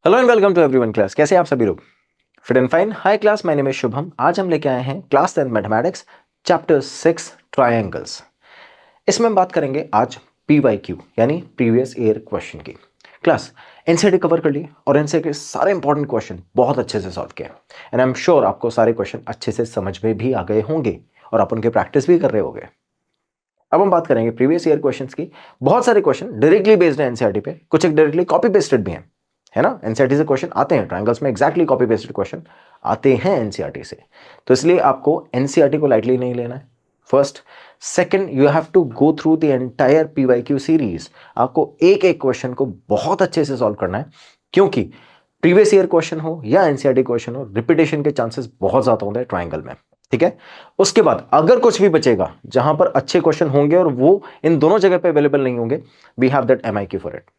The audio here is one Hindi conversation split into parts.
Hello and welcome to everyone class. कैसे हैं आप सभी लोग? Fit and fine. Hi class, my name is Shubham. आज हम लेके आए हैं क्लास 10 मैथमेटिक्स चैप्टर 6 ट्रायंगल्स। इसमें हम बात करेंगे आज पीवाईक्यू यानी प्रीवियस ईयर क्वेश्चन की। क्लास एनसीईआरटी कवर कर लिए और एनसीईआरटी के सारे इंपॉर्टेंट क्वेश्चन बहुत अच्छे से सॉल्व किए एंड आई एम श्योर आपको सारे क्वेश्चन अच्छे से समझ में भी आ गए होंगे और आप उनके प्रैक्टिस भी कर रहे होंगे। अब हम बात करेंगे प्रीवियस ईयर क्वेश्चंस की। बहुत सारे क्वेश्चन डायरेक्टली बेस्ड है एनसीईआरटी पे, कुछ एक डायरेक्टली कॉपी पेस्टेड भी हैं, है ना। एनसीईआरटी से क्वेश्चन आते हैं, ट्रायंगल्स में एग्जैक्टली कॉपी पेस्टेड क्वेश्चन आते हैं एनसीईआरटी से, तो इसलिए आपको एनसीईआरटी को लाइटली नहीं लेना है। First, second, you have to go through the entire PYQ series. आपको एक एक क्वेश्चन को बहुत अच्छे से सॉल्व करना है, क्योंकि प्रीवियस ईयर क्वेश्चन हो या एनसीईआरटी क्वेश्चन हो, रिपीटेशन के चांसेस बहुत ज्यादा होते हैं ट्रायंगल में। ठीक है, उसके बाद अगर कुछ भी बचेगा जहां पर अच्छे क्वेश्चन होंगे और वो इन दोनों जगह पे अवेलेबल नहीं होंगे, we have that MIQ for it.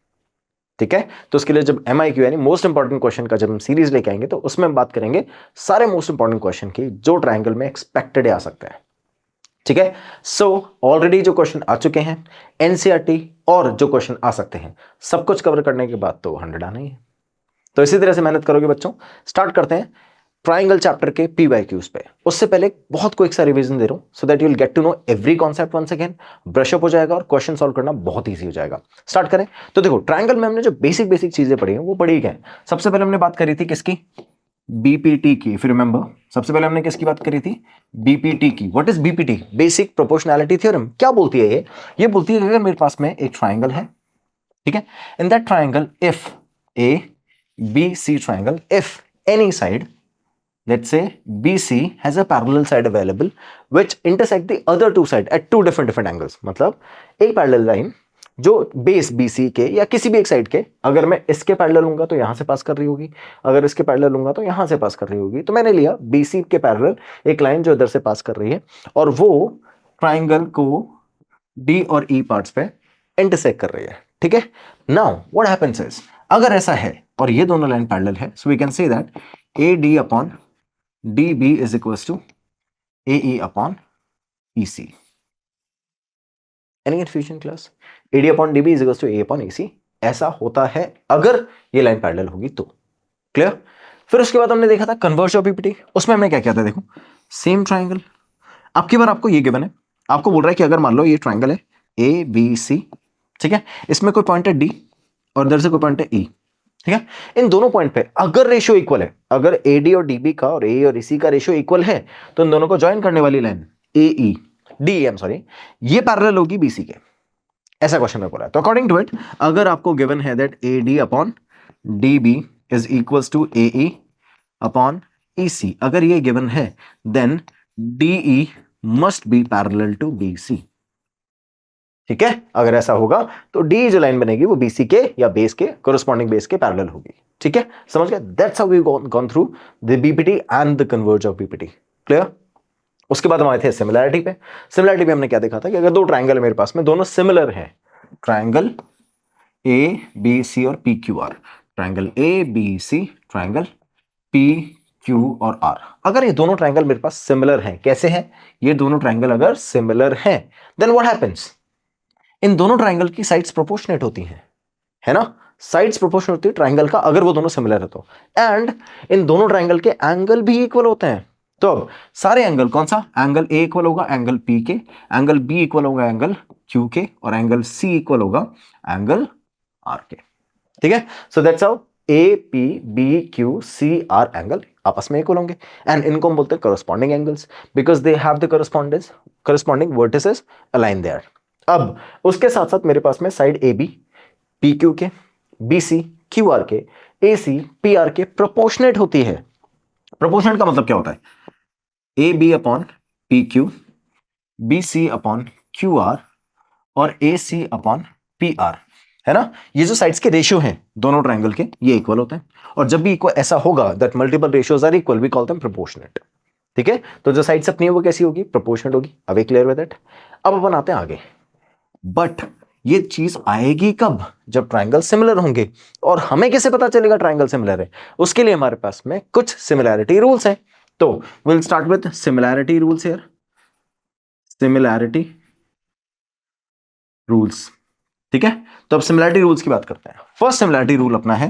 ठीक है, तो उसके लिए जब एमआईक्यू यानी मोस्ट इंपॉर्टेंट क्वेश्चन का जब हम सीरीज लेके आएंगे तो उसमें हम बात करेंगे सारे मोस्ट इंपॉर्टेंट क्वेश्चन की जो ट्रायंगल में एक्सपेक्टेड आ सकते हैं। ठीक है, सो ऑलरेडी जो क्वेश्चन आ चुके हैं एनसीईआरटी और जो क्वेश्चन आ सकते हैं, सब कुछ कवर करने के बाद तो 100 आना ही है। तो इसी तरह से मेहनत करोगे बच्चों। स्टार्ट करते हैं ट्राइंगल चैप्टर के पीवाईक्यूज पे। उससे पहले बहुत क्विक सा रिवीजन दे रहा हूं so that you will get to know every concept once again. Brush up हो जाएगा और क्वेश्चन सॉल्व करना बहुत इजी हो जाएगा। स्टार्ट करें तो देखो, ट्राइंगल में हमने जो बेसिक बेसिक चीजें पढ़ी हैं वो पढ़ी गए। सबसे पहले हमने बात करी थी किसकी? बीपीटी की। फिर रिमेंबर, सबसे पहले हमने किसकी बात करी थी? बीपीटी की। What is BPT? Basic proportionality theorem. क्या बोलती है ये बोलती है कि अगर मेरे पास में एक ट्राइंगल है, ठीक है, in that triangle if A B C triangle, if any side, let's say BC has a parallel side available which intersect the other two side at two different angles। मतलब एक पैरेलल लाइन जो बेस BC के या किसी भी एक साइड के, अगर मैं इसके पैरेलल लूंगा तो यहां से पास कर रही होगी, अगर इसके पैरेलल लूंगा तो यहां से पास कर रही होगी। तो मैंने लिया BC के पैरेलल एक लाइन जो इधर से पास कर रही है और वो ट्राइंगल को D और E पार्ट्स पे इंटरसेक्ट कर रही है। ठीक है, नाउ व्हाट हैपेंस इज, अगर ऐसा है और ये दोनों लाइन पैरेलल है, so we can say that AD upon DB is equals to AE upon EC। Any confusion class? AD upon DB is equals to A upon EC। ऐसा होता है अगर ये लाइन पैरेलल होगी तो। क्लियर? फिर उसके बाद हमने देखा था कन्वर्ज ऑफ पीपीटी। उसमें हमने क्या किया था? देखो, सेम ट्राइंगल, आपकी बार आपको ये गिवन है, आपको बोल रहा है कि अगर मान लो ये ट्राइंगल है ABC, ठीक है, इसमें कोई पॉइंट है D और इधर से कोई पॉइंट है E। ठीक है, इन दोनों पॉइंट पे अगर रेशियो इक्वल है, अगर एडी और डीबी का और ए और इसी का रेशियो इक्वल है, तो इन दोनों को ज्वाइन करने वाली लाइन AE DEM सॉरी, ये पैरेलल होगी BC के। ऐसा क्वेश्चन में बोला है। तो अकॉर्डिंग टू इट, अगर आपको गिवन है that AD upon DB is equals to AE upon EC, अगर ये गिवन है then DE must be parallel to BC। ठीक है, अगर ऐसा होगा तो डी जो लाइन बनेगी वो बीसी के या बेस के कोरोस्पॉन्डिंग बेस के पैरेलल होगी। ठीक है, समझ गए? That's how we gone through the BPT and the converse of BPT. Clear? उसके बाद हम आए थे सिमिलैरिटी पे। सिमिलैरिटी पे हमने क्या देखा था कि अगर दो ट्राइंगल है मेरे पास में, दोनों सिमिलर हैं, ट्राइंगल ए बी सी और P Q R, triangle A B C, triangle P Q और आर, अगर ये दोनों ट्राइंगल मेरे पास सिमिलर हैं, कैसे हैं ये दोनों ट्राइंगल? अगर सिमिलर हैं देन व्हाट हैपेंस, इन दोनों ट्राइंगल की साइड्स प्रोपोर्शनेट होती हैं, है ना। साइड्स प्रोपोर्शनेट होती है ट्राइंगल का अगर वो दोनों सिमिलर है तो, एंड इन दोनों ट्राइंगल के एंगल भी इक्वल होते हैं। तो अब सारे एंगल, कौन सा एंगल? ए इक्वल होगा एंगल पी के, एंगल बी इक्वल होगा एंगल क्यू के, और एंगल सी इक्वल होगा एंगल आर के। ठीक है, so that's how A P B Q C R angle आपस में इक्वल होंगे एंड इनको हम बोलते हैं corresponding angles because they have the corresponding vertices align there. अब उसके साथ साथ मेरे पास में side A B P Q के, बी सी क्यू आर के, ए सी पी आर के प्रोपोर्शनेट होती है। प्रोपोर्शनेट का मतलब क्या होता है? A B upon P Q, B C upon Q R और A C upon P R, है ना। ये जो साइड्स के रेशियो हैं दोनों ट्राइंगल के, ये इक्वल होते हैं, और जब भी इक्वल ऐसा होगा that multiple ratios are equal, we call them proportionate. ठीक है, तो जो साइड्स अपनी है वो कैसी होगी? प्रोपोर्शनेट होगी। अब क्लियर विद दैट? अब अपन आते हैं आगे। बट ये चीज आएगी कब? जब ट्राइंगल सिमिलर होंगे। और हमें कैसे पता चलेगा ट्राइंगल सिमिलर है? उसके लिए हमारे पास में कुछ सिमिलैरिटी रूल्स हैं। तो will start with similarity rules here. Similarity rules, ठीक है। तो अब सिमिलैरिटी रूल्स की बात करते हैं। फर्स्ट सिमिलैरिटी रूल अपना है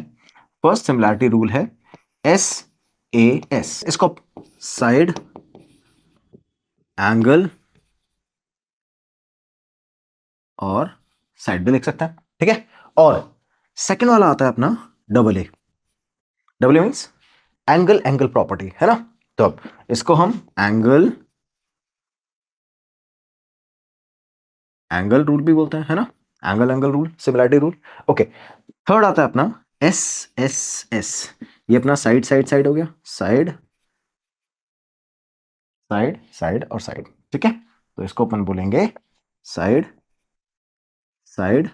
फर्स्ट सिमिलैरिटी रूल है SAS, इसको साइड एंगल और साइड भी लिख सकते हैं, ठीक है। और सेकंड वाला आता है अपना AA। AA means angle angle property, है ना। तो अब इसको हम एंगल एंगल रूल भी बोलते हैं, है ना, angle angle rule, similarity rule. Okay, third आता है अपना SSS, ये अपना साइड साइड साइड हो गया, साइड साइड साइड और साइड, ठीक है। तो इसको अपन बोलेंगे साइड साइड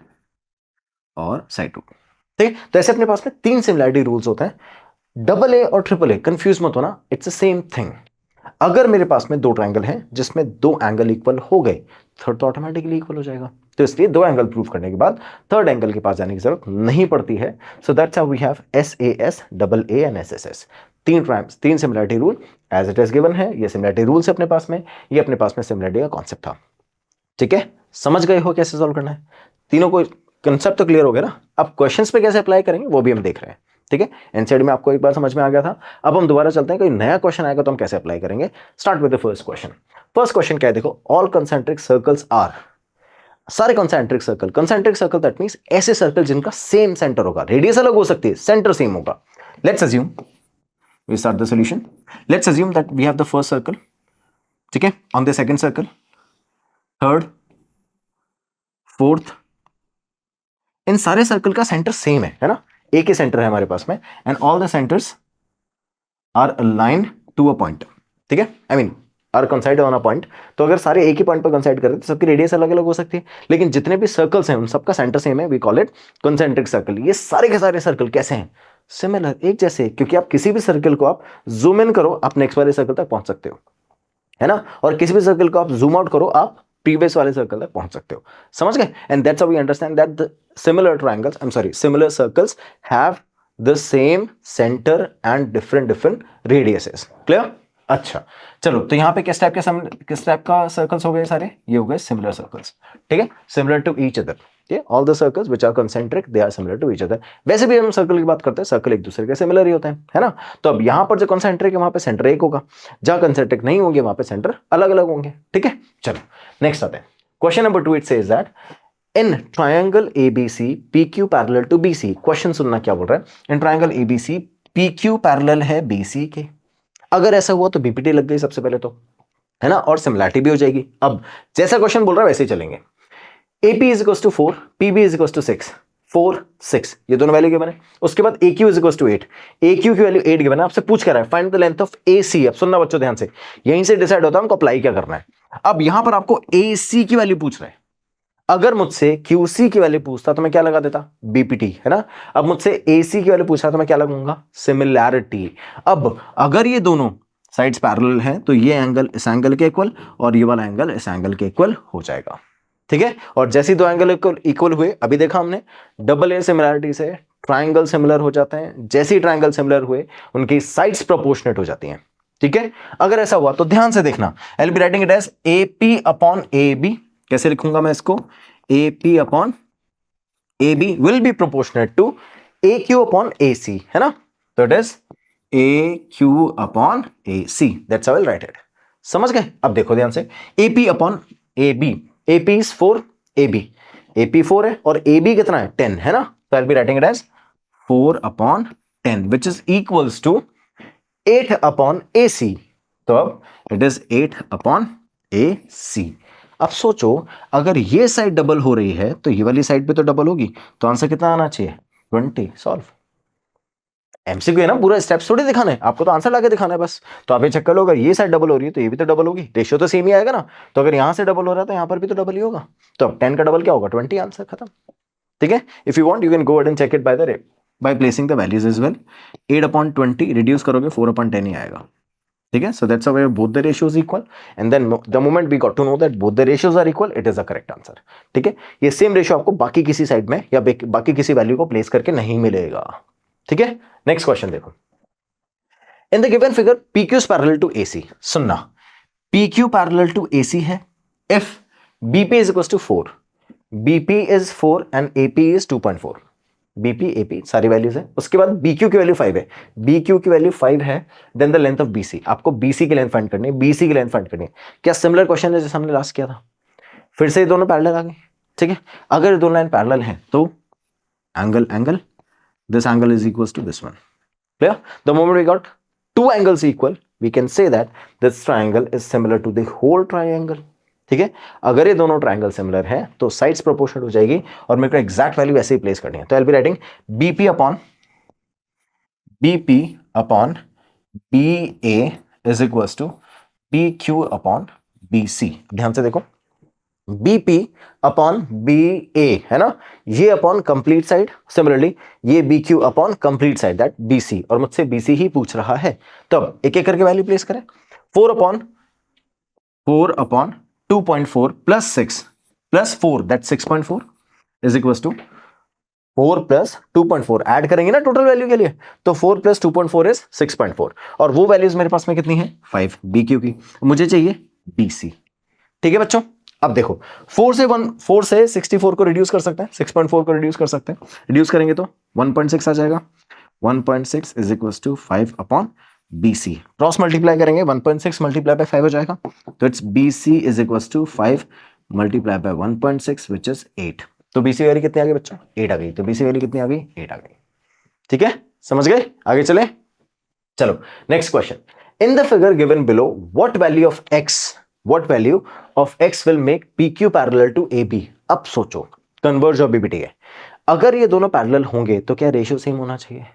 और साइड रूल, ठीक है। तो ऐसे अपने पास में 3 सिमिलैरिटी रूल्स होते हैं। AA और AAA कंफ्यूज मत होना, इट्स द सेम थिंग। अगर मेरे पास में 2 ट्रायंगल हैं जिसमें 2 एंगल इक्वल हो गए, थर्ड तो ऑटोमेटिकली इक्वल हो जाएगा। तो इसलिए 2 एंगल प्रूव करने के बाद थर्ड एंगल के पास जाने की जरूरत नहीं पड़ती है। So that's how we have SAS, AA and SSS, 3 similarity rule as it is given है। ये सिमिलैरिटी रूल्स अपने पास में, ये अपने पास में सिमिलैरिटी का कॉन्सेप्ट था, ठीक है। समझ गए हो कैसे सॉल्व करना है? तीनों को कंसेप्ट तो क्लियर हो गया ना। अब क्वेश्चंस पे कैसे अप्लाई करेंगे वो भी हम देख रहे हैं, ठीक है। एनसीईआरटी में आपको एक बार समझ में आ गया था, अब हम दोबारा चलते हैं, कोई नया क्वेश्चन आएगा तो हम कैसे अप्लाई करेंगे। Start with the first question. First question क्या है देखो, ऑल कंसेंट्रिक सर्कल्स आर, सारे कंसेंट्रिक सर्कल दैट मींस ऐसे सर्कल जिनका सेम सेंटर होगा, रेडियस अलग हो सकती है, सेंटर सेम होगा। Let's assume, we start the solution. Let's assume that we have the first circle, ठीक है, on the second circle, third, fourth, इन सारे सर्कल का सेंटर सेम है ना, एक ही सेंटर है हमारे पास में, and all the centres are aligned to a point, ठीक है, I mean are coincide on a point. तो अगर सारे एक ही पॉइंट पर कंसाइड करें तो सबकी रेडियस अलग अलग हो सकती है, लेकिन जितने भी सर्कल्स हैं उन सबका सेंटर सेम है, we call it concentric circle. ये सारे के सारे सर्कल कैसे हैं? सिमिलर, एक जैसे, क्योंकि आप किसी भी सर्कल को आप जूम इन करो, आप नेक्स्ट वाले सर्कल तक पहुंच सकते हो, है ना, और किसी भी सर्कल को आप जूम आउट करो, आप प्रीवियस वाले सर्कल तक पहुंच सकते हो। समझ गए? And that's how we understand that the similar circles have the same centre and different radiuses. Clear? अच्छा, चलो, तो यहां पे किस टाइप का सर्कल्स हो गए सारे? ये हो गए सिमिलर सर्कल्स, ठीक है, similar to each other. All the circles which are concentric they are similar to each other. वैसे भी हम सर्कल की बात करते हैं, सर्कल एक दूसरे के सिमिलर ही होते हैं, है ना। तो अब यहां पर जो कंसेंट्रिक है वहां पे सेंटर एक होगा, जहां कंसेंट्रिक नहीं होंगे वहां पे सेंटर अलग अलग होंगे, ठीक है। चलो नेक्स्ट आते हैं, question number 2 it says that in triangle ABC PQ parallel to BC। Question सुनना क्या बोल रहा है, in triangle ABC PQ parallel है BC के। अगर ऐसा हुआ तो BPT लग गई सबसे पहले तो, है ना, और सिमिलैरिटी भी हो जाएगी। अब जैसा क्वेश्चन बोल रहा है वैसे ही चलेंगे। AP is equal to 4, PB is equal to 6, 4 6, ये दोनों वैल्यू गिवन है। उसके बाद AQ is equal to 8, AQ की वैल्यू 8 गिवन है। आपसे पूछ कर रहा है find the length of AC। अब सुनना बच्चों ध्यान से, यहीं से डिसाइड होता है हमको अप्लाई क्या करना है। अब यहां पर आपको AC की वैल्यू पूछ रहा है, अगर मुझसे QC की वैल्यू पूछता तो मैं क्या लगा देता, BPT, है ना। अब मुझसे AC की वैल्यू पूछा तो मैं क्या लगाऊंगा, सिमिलैरिटी। अब अगर ये दोनों साइड्स पैरेलल हैं तो ये एंगल इस एंगल के इक्वल और ये वाला एंगल इस एंगल के इक्वल हो जाएगा, ठीक है। और जैसे ही दो एंगल इक्वल हुए, अभी देखा हमने AA सिमिलैरिटी से ट्राइंगल सिमिलर हो जाते हैं, जैसे ही ट्राइंगल सिमिलर हुए उनकी साइड्स प्रोपोर्शनेट हो जाती हैं, ठीक है। अगर ऐसा हुआ तो ध्यान से देखना, I will be writing it as AP upon AB। कैसे लिखूंगा मैं इसको, AP upon AB will be proportionate to AQ upon AC, है ना। तो it is AQ upon AC, that's how I will write it. समझ गए? अब देखो ध्यान से, AP upon AB, AP is 4, AP 4 है और AB कितना है, 10, है ना। तो I will be writing it as 4 upon 10 which is equals to 8 upon AC। तो अब इट इज 8 अपॉन AC। अब सोचो, अगर ये साइड डबल हो रही है तो ये वाली साइड भी तो डबल होगी, तो आंसर कितना आना चाहिए, 20। सॉल्व। एमसीक्यू है ना, पूरा स्टेप्स थोड़ी दिखाना है आपको, तो आंसर लाके दिखाना है बस। तो आप ये चेक कर लो, अगर ये साइड डबल हो रही है तो ये भी तो डबल होगी, रेशियो तो सेम ही आएगा ना। तो अगर यहां से डबल हो रहा है तो यहां पर भी तो डबल ही होगा। तो अब 10 का डबल क्या होगा, 20, आंसर खत्म, ठीक है। If you want you can go ahead and check it by placing the values as well. 8 upon 20 reduce करोगे 4 अपॉन 10 ही आएगा, ठीक है। So that's how both the ratios equal, and then the moment we got to know that both the ratios are equal, it is the correct answer, ठीक है। ये सेम रेशियो आपको बाकी किसी साइड में या बाकी किसी वैल्यू को प्लेस करके नहीं मिलेगा, ठीक है। नेक्स्ट क्वेश्चन देखो, इन the given figure PQ is parallel to AC। सुनना, PQ parallel to AC है if BP is equals to 4, BP is 4 and AP is 2.4, BP AP सारी वैल्यूज है। उसके बाद बीक्यू की वैल्यू 5 है, बीक्यू की वैल्यू 5 है, then the length of BC, आपको बीसी की लेंथ फाइंड करनी है, बीसी की लेंथ फाइंड करनी है। क्या सिमिलर क्वेश्चन है जैसे हमने लास्ट किया था? फिर से ये दोनों पैरेलल आ गए, ठीक है। अगर दोनों लाइन पैरेलल हैं तो angle angle, this angle is equals to this one. Clear? The moment we got two angles equal, we can say that this triangle is similar to the whole triangle. ठीक है, अगर ये दोनों ट्रायंगल सिमिलर हैं तो साइड्स प्रोपोर्शनल हो जाएगी और मेरे को एग्जैक्ट वैल्यू ऐसे ही प्लेस करनी है। तो I will be writing BP upon B A is equals to B Q upon B C. ध्यान से देखो, बीपी अपॉन बी ए है ना, ये अपॉन कंप्लीट साइड, सिमिलरली ये B Q upon complete side that B C, और मुझसे बी सी ही पूछ रहा है। तो अब एक एक करके वैल्यू प्लेस करें। 4 upon 2.4 plus 6 plus 4 that 6.4 is equals to 4 plus 2.4 add करेंगे ना टोटल वैल्यू के लिए, तो 4 प्लस 2.4 इज 6.4, और वो वैल्यूज मेरे पास में कितनी है 5 बी क्यू की, मुझे चाहिए बी सी। ठीक है बच्चों, अब देखो 4 से 64 को रिड्यूस कर सकते हैं, 6.4 को रिड्यूस कर सकते हैं, रिड्यूस करेंगे तो 1.6 आ जाएगा, 1.6 is equals to 5 upon BC, cross multiply करेंगे 1.6 मल्टीप्लाई बाय 5 हो जाएगा, तो it's BC is equals to 5 multiply by 1.6 which is 8। तो BC वैल्यू कितनी आ गई बच्चों? 8 आ गई। तो BC वैल्यू कितनी आ गई? 8 आ गई। ठीक है, समझ गए? आगे चले, चलो next question. In the figure given below what value of x will make PQ parallel to AB। अब सोचो, कन्वर्ज ऑफ बीबीटी है, अगर ये दोनों पैरेलल होंगे तो क्या रेशियो सेम होना चाहिए?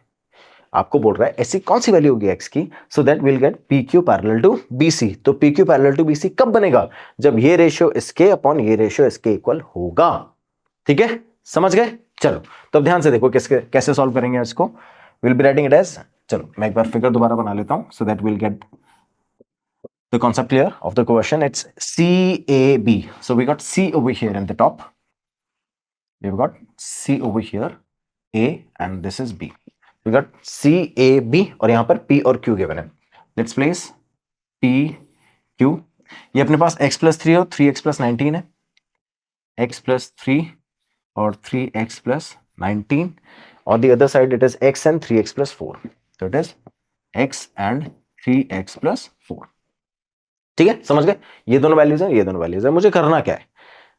आपको बोल रहा है ऐसी कौन सी वैल्यू होगी x की so that will get PQ parallel to BC। तो PQ पैरेलल टू BC कब बनेगा? जब ये रेशियो इसके अपॉन ये रेशियो इसके इक्वल होगा। ठीक है, समझ गए? चलो तो अब ध्यान से देखो कैसे सॉल्व करेंगे इसको। Will be writing it as, चलो मैं एक बार फिगर दोबारा बना लेता हूं so that will get the concept clear of the question. It's CAB. So we got C over here in the top. We've got C over here, A, and this is B. We got CAB और यहाँ पर P और Q given है. Let's place P, Q. ये अपने पास x plus 3 और 3x plus 19 है. x plus 3 और 3x plus 19. On the other side it is x and 3x plus 4. So it is x and 3x plus 4. ठीक है, समझ गए? ये दोनों वैल्यूज है, ये दोनों वैल्यूज है। मुझे करना क्या है?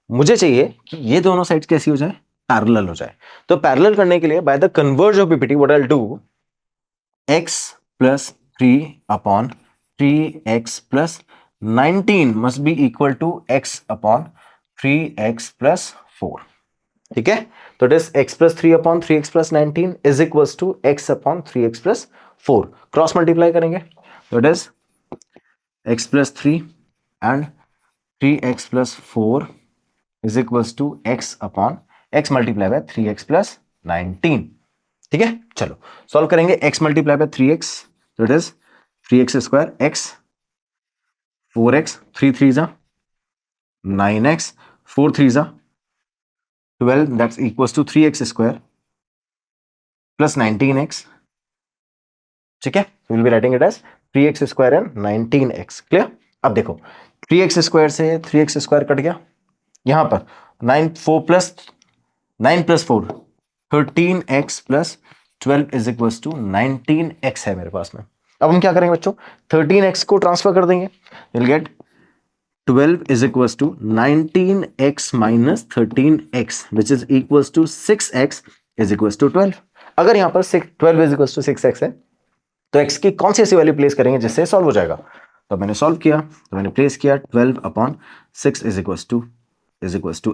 मुझे चाहिए कि ये दोनों साइड्स कैसी हो जाए? पैरेलल हो जाए। तो पैरेलल करने के लिए by the converse of BPT what I will do, x plus 3 upon 3x plus 19 must be equal to x upon 3x plus 4। ठीक है, तो it is x plus 3 upon 3x plus 19 is equals to x upon 3x plus 4। Cross multiply करेंगे तो it is x plus 3 and 3x plus 4 is equals to x upon x multiplied by 3x plus 19। ठीक है, चलो सॉल्व करेंगे। x multiplied by 3x, so it is 3x square x, 4x, 3 3s are 9x, 4 3s are 12, that's equals to 3x square plus 19x। ठीक है, so we'll be writing it as 3x square and 19x। Clear? अब देखो 3x स्क्वायर से 3x स्क्वायर कट गया, यहां पर 9 plus 4 13x plus 12 is equals to 19x है मेरे पास में। अब हम क्या करेंगे बच्चों, 13x को ट्रांसफर कर देंगे, will get 12 is equals to 19x minus 13x which is equals to 6x is equals to 12। अगर यहां पर 12 इज इक्वल्स टू 6x है तो x की कौन सी ऐसी वैल्यू प्लेस करेंगे जिससे सॉल्व हो जाएगा? तो मैंने सॉल्व किया, तो मैंने प्लेस किया 12 upon 6 is equals to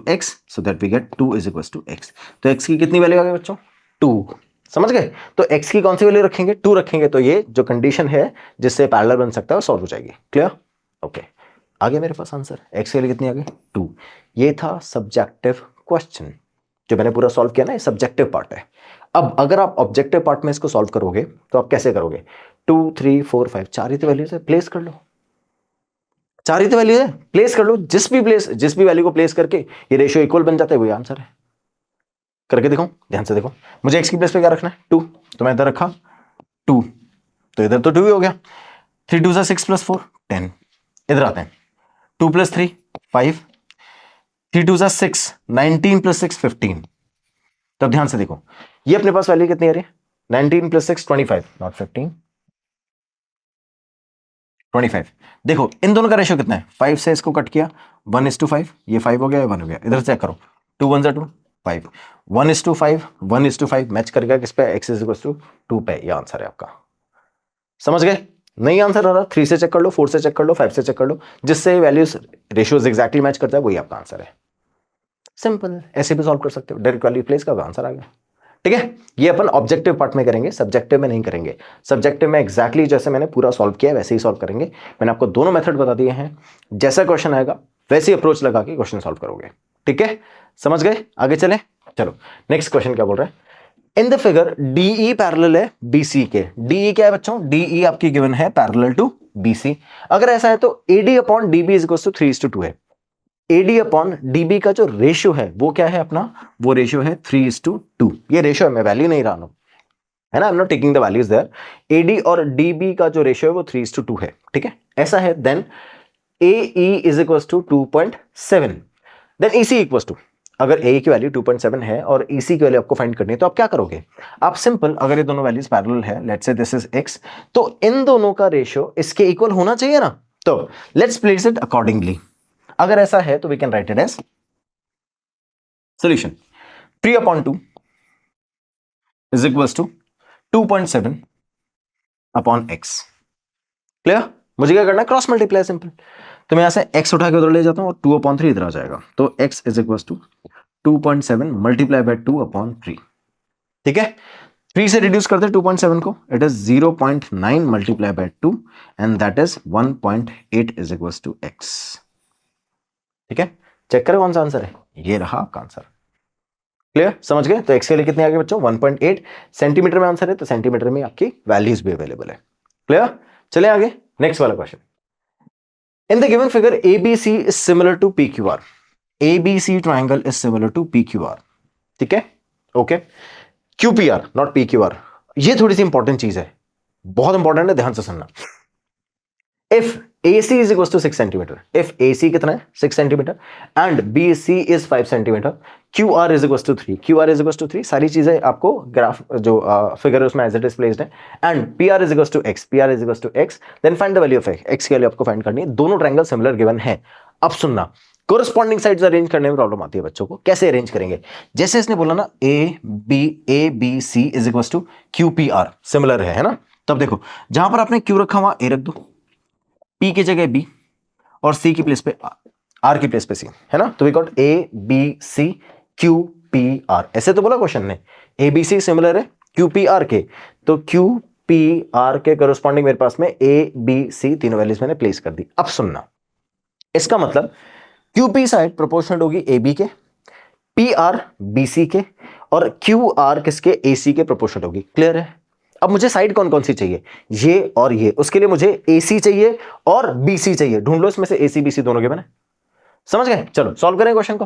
x, so that we get 2 is equals to x। तो x की कितनी वैल्यू आ गई बच्चों? 2। समझ गए? तो x की कौन सी वैल्यू रखेंगे? 2 रखेंगे, तो ये जो कंडीशन है जिससे पैरेलल बन सकता है वो सॉल्व हो जाएगी। क्लियर? ओके, आगे मेरे पास आंसर x की वैल्यू कितनी आ गई? 2। ये था सब्जेक्टिव क्वेश्चन, जो मैंने पूरा सॉल्व किया ना, ये सब्जेक्टिव पार्ट है। अब अगर आप ऑब्जेक्टिव पार्ट में इसको सॉल्व करोगे तो आप कैसे करोगे? 2 3 4 5 चार ही तो वैल्यूज है, प्लेस कर लो। चार ही तो वैल्यू है, प्लेस कर लो। जिस भी वैल्यू को प्लेस करके ये रेशियो इक्वल बन जाता है, वही आंसर है। करके देखो, ध्यान से देखो। मुझे x की प्लेस पे क्या रखना है? 2, तो मैं इधर रखा 2, तो इधर तो 2 ही हो गया। 3 2 6 प्लस 4 10। इधर आते हैं, 2 प्लस 3 5, 3 2 6 19 प्लस 6 15। तो अब ध्यान से देखो, ये अपने पास वैल्यू कितनी आ रही है, 19 + 6 25, नॉट 15, 25। देखो इन दोनों का रेशियो कितना है, 5 से इसको कट किया, 1:5, ये 5 हो गया, ये 1 हो गया, इधर चेक करो, 2 1 2, 5, 1:5, 1:5 मैच कर गया किस पे, x = 2 पे, ये आंसर है आपका। समझ गए? नहीं आंसर आ रहा, 3 से चेक कर लो, 4 से चेक कर लो, 5 से चेक कर लो, जिससे वैल्यूज रेशियोज एग्जैक्टली मैच करता है, वही आपका आंसर है। सिंपल, ऐसे भी सॉल्व कर सकते हो, डायरेक्ट वैल्यू प्लेस का आंसर आ गया। ठीक है, ये अपन ऑब्जेक्टिव पार्ट में करेंगे, सब्जेक्टिव में नहीं करेंगे। सब्जेक्टिव में एग्जैक्टली जैसे मैंने पूरा सॉल्व किया वैसे ही सॉल्व करेंगे। मैंने आपको दोनों मेथड बता दिए हैं, जैसा क्वेश्चन आएगा वैसी अप्रोच लगा के क्वेश्चन सॉल्व करोगे। ठीक है, समझ गए? आगे चले, चलो नेक्स्ट क्वेश्चन क्या बोल रहा है, in the figure DE parallel है बीसी के। डीई क्या है बच्चों, डीई आपकी गिवन है पैरेलल टू बीसी। अगर ऐसा है तो AD upon DB is equal to 3:2 है। एडी अपॉन डीबी का जो रेशियो है वो क्या है अपना, वो रेशियो है 3:2। ये रेशियो है, मैं वैल्यू नहीं रहा हूं, है ना, I am not taking the values there. AD और डीबी का जो रेशियो है वो 3:2 है। ठीक है, ऐसा है, then AE is equal to 2.7, then EC equal to, अगर AE की वैल्यू 2.7 है और EC की वैल्यू आपको फाइंड करनी है तो आप क्या करोगे, आप सिंपल, अगर ये दोनों वैल्यूज पैरेलल है, let's say this is x, तो इन दोनों का रेशियो इसके इक्वल होना चाहिए ना, तो लेट्स प्लेस इट अकॉर्डिंगली। अगर ऐसा है तो we can write it as solution 3/2 is equal to 2.7 upon x। Clear? मुझे क्या करना है, क्रॉस मल्टीप्लाई सिंपल, तो मैं यहां से x उठा के उधर ले जाता हूं और 2/3 इधर आ जाएगा, तो x is equal to 2.7 multiply by 2/3। ठीक है, 3 से रिड्यूस करते 2.7 को, it is 0.9 multiply by 2 and that is 1.8 is equal to x। ठीक है, चेक करो कौन सा आंसर है, ये रहा आपका आंसर। क्लियर? समझ गए? तो x के लिए कितने आ गए बच्चों, 1.8 सेंटीमीटर में आंसर है, तो सेंटीमीटर में आपकी वैल्यूज भी अवेलेबल है। क्लियर? चले आगे, नेक्स्ट वाला question, in the given figure ABC is similar to PQR। ABC triangle is similar to PQR। ठीक है, ओके, QPR नॉट PQR। ये थोड़ी सी इंपॉर्टेंट चीज है, बहुत इंपॉर्टेंट है, ध्यान से सुनना। If AC is equals to 6 centimeter, if AC कितना है 6 centimeter and BC is 5 centimeter, QR is equals to 3, QR is equals to 3, सारी चीजें आपको ग्राफ जो फिगर है उसमें एज इट इज प्लेस्ड है, and PR is equals to X, PR is equals to X, then find the value of X की वैल्यू आपको फाइंड करनी है। दोनों ट्रायंगल सिमिलर गिवन है। अब सुनना, कोरस्पॉन्डिंग साइड्स अरेंज करने में प्रॉब्लम आती है बच्चों को, कैसे अरेंज करेंगे, जैसे इसने बोला ना ABC is equals to QPR similar है ना, तब देखो जहां पर आपने Q रखा वहां A रख दो, P की जगह B और C की प्लेस पे R की प्लेस पे C, है ना, तो वी गॉट ABCQPR। ऐसे तो बोला क्वेश्चन ने, ABC सिमिलर है QPR के, तो QPR के करस्पॉन्डिंग मेरे पास में ABC तीनों वैल्यूज मैंने प्लेस कर दी। अब सुनना, इसका मतलब QP साइड प्रोपोर्शनल होगी AB के, PR BC के, और QR किसके, AC के प्रोपोर्शनल होगी। क्लियर है? अब मुझे साइड कौन कौन सी चाहिए, ये और ये, उसके लिए मुझे AC चाहिए और BC चाहिए, ढूंढ लो इसमें से AC BC दोनों के बने। समझ गए? चलो सॉल्व करें क्वेश्चन को।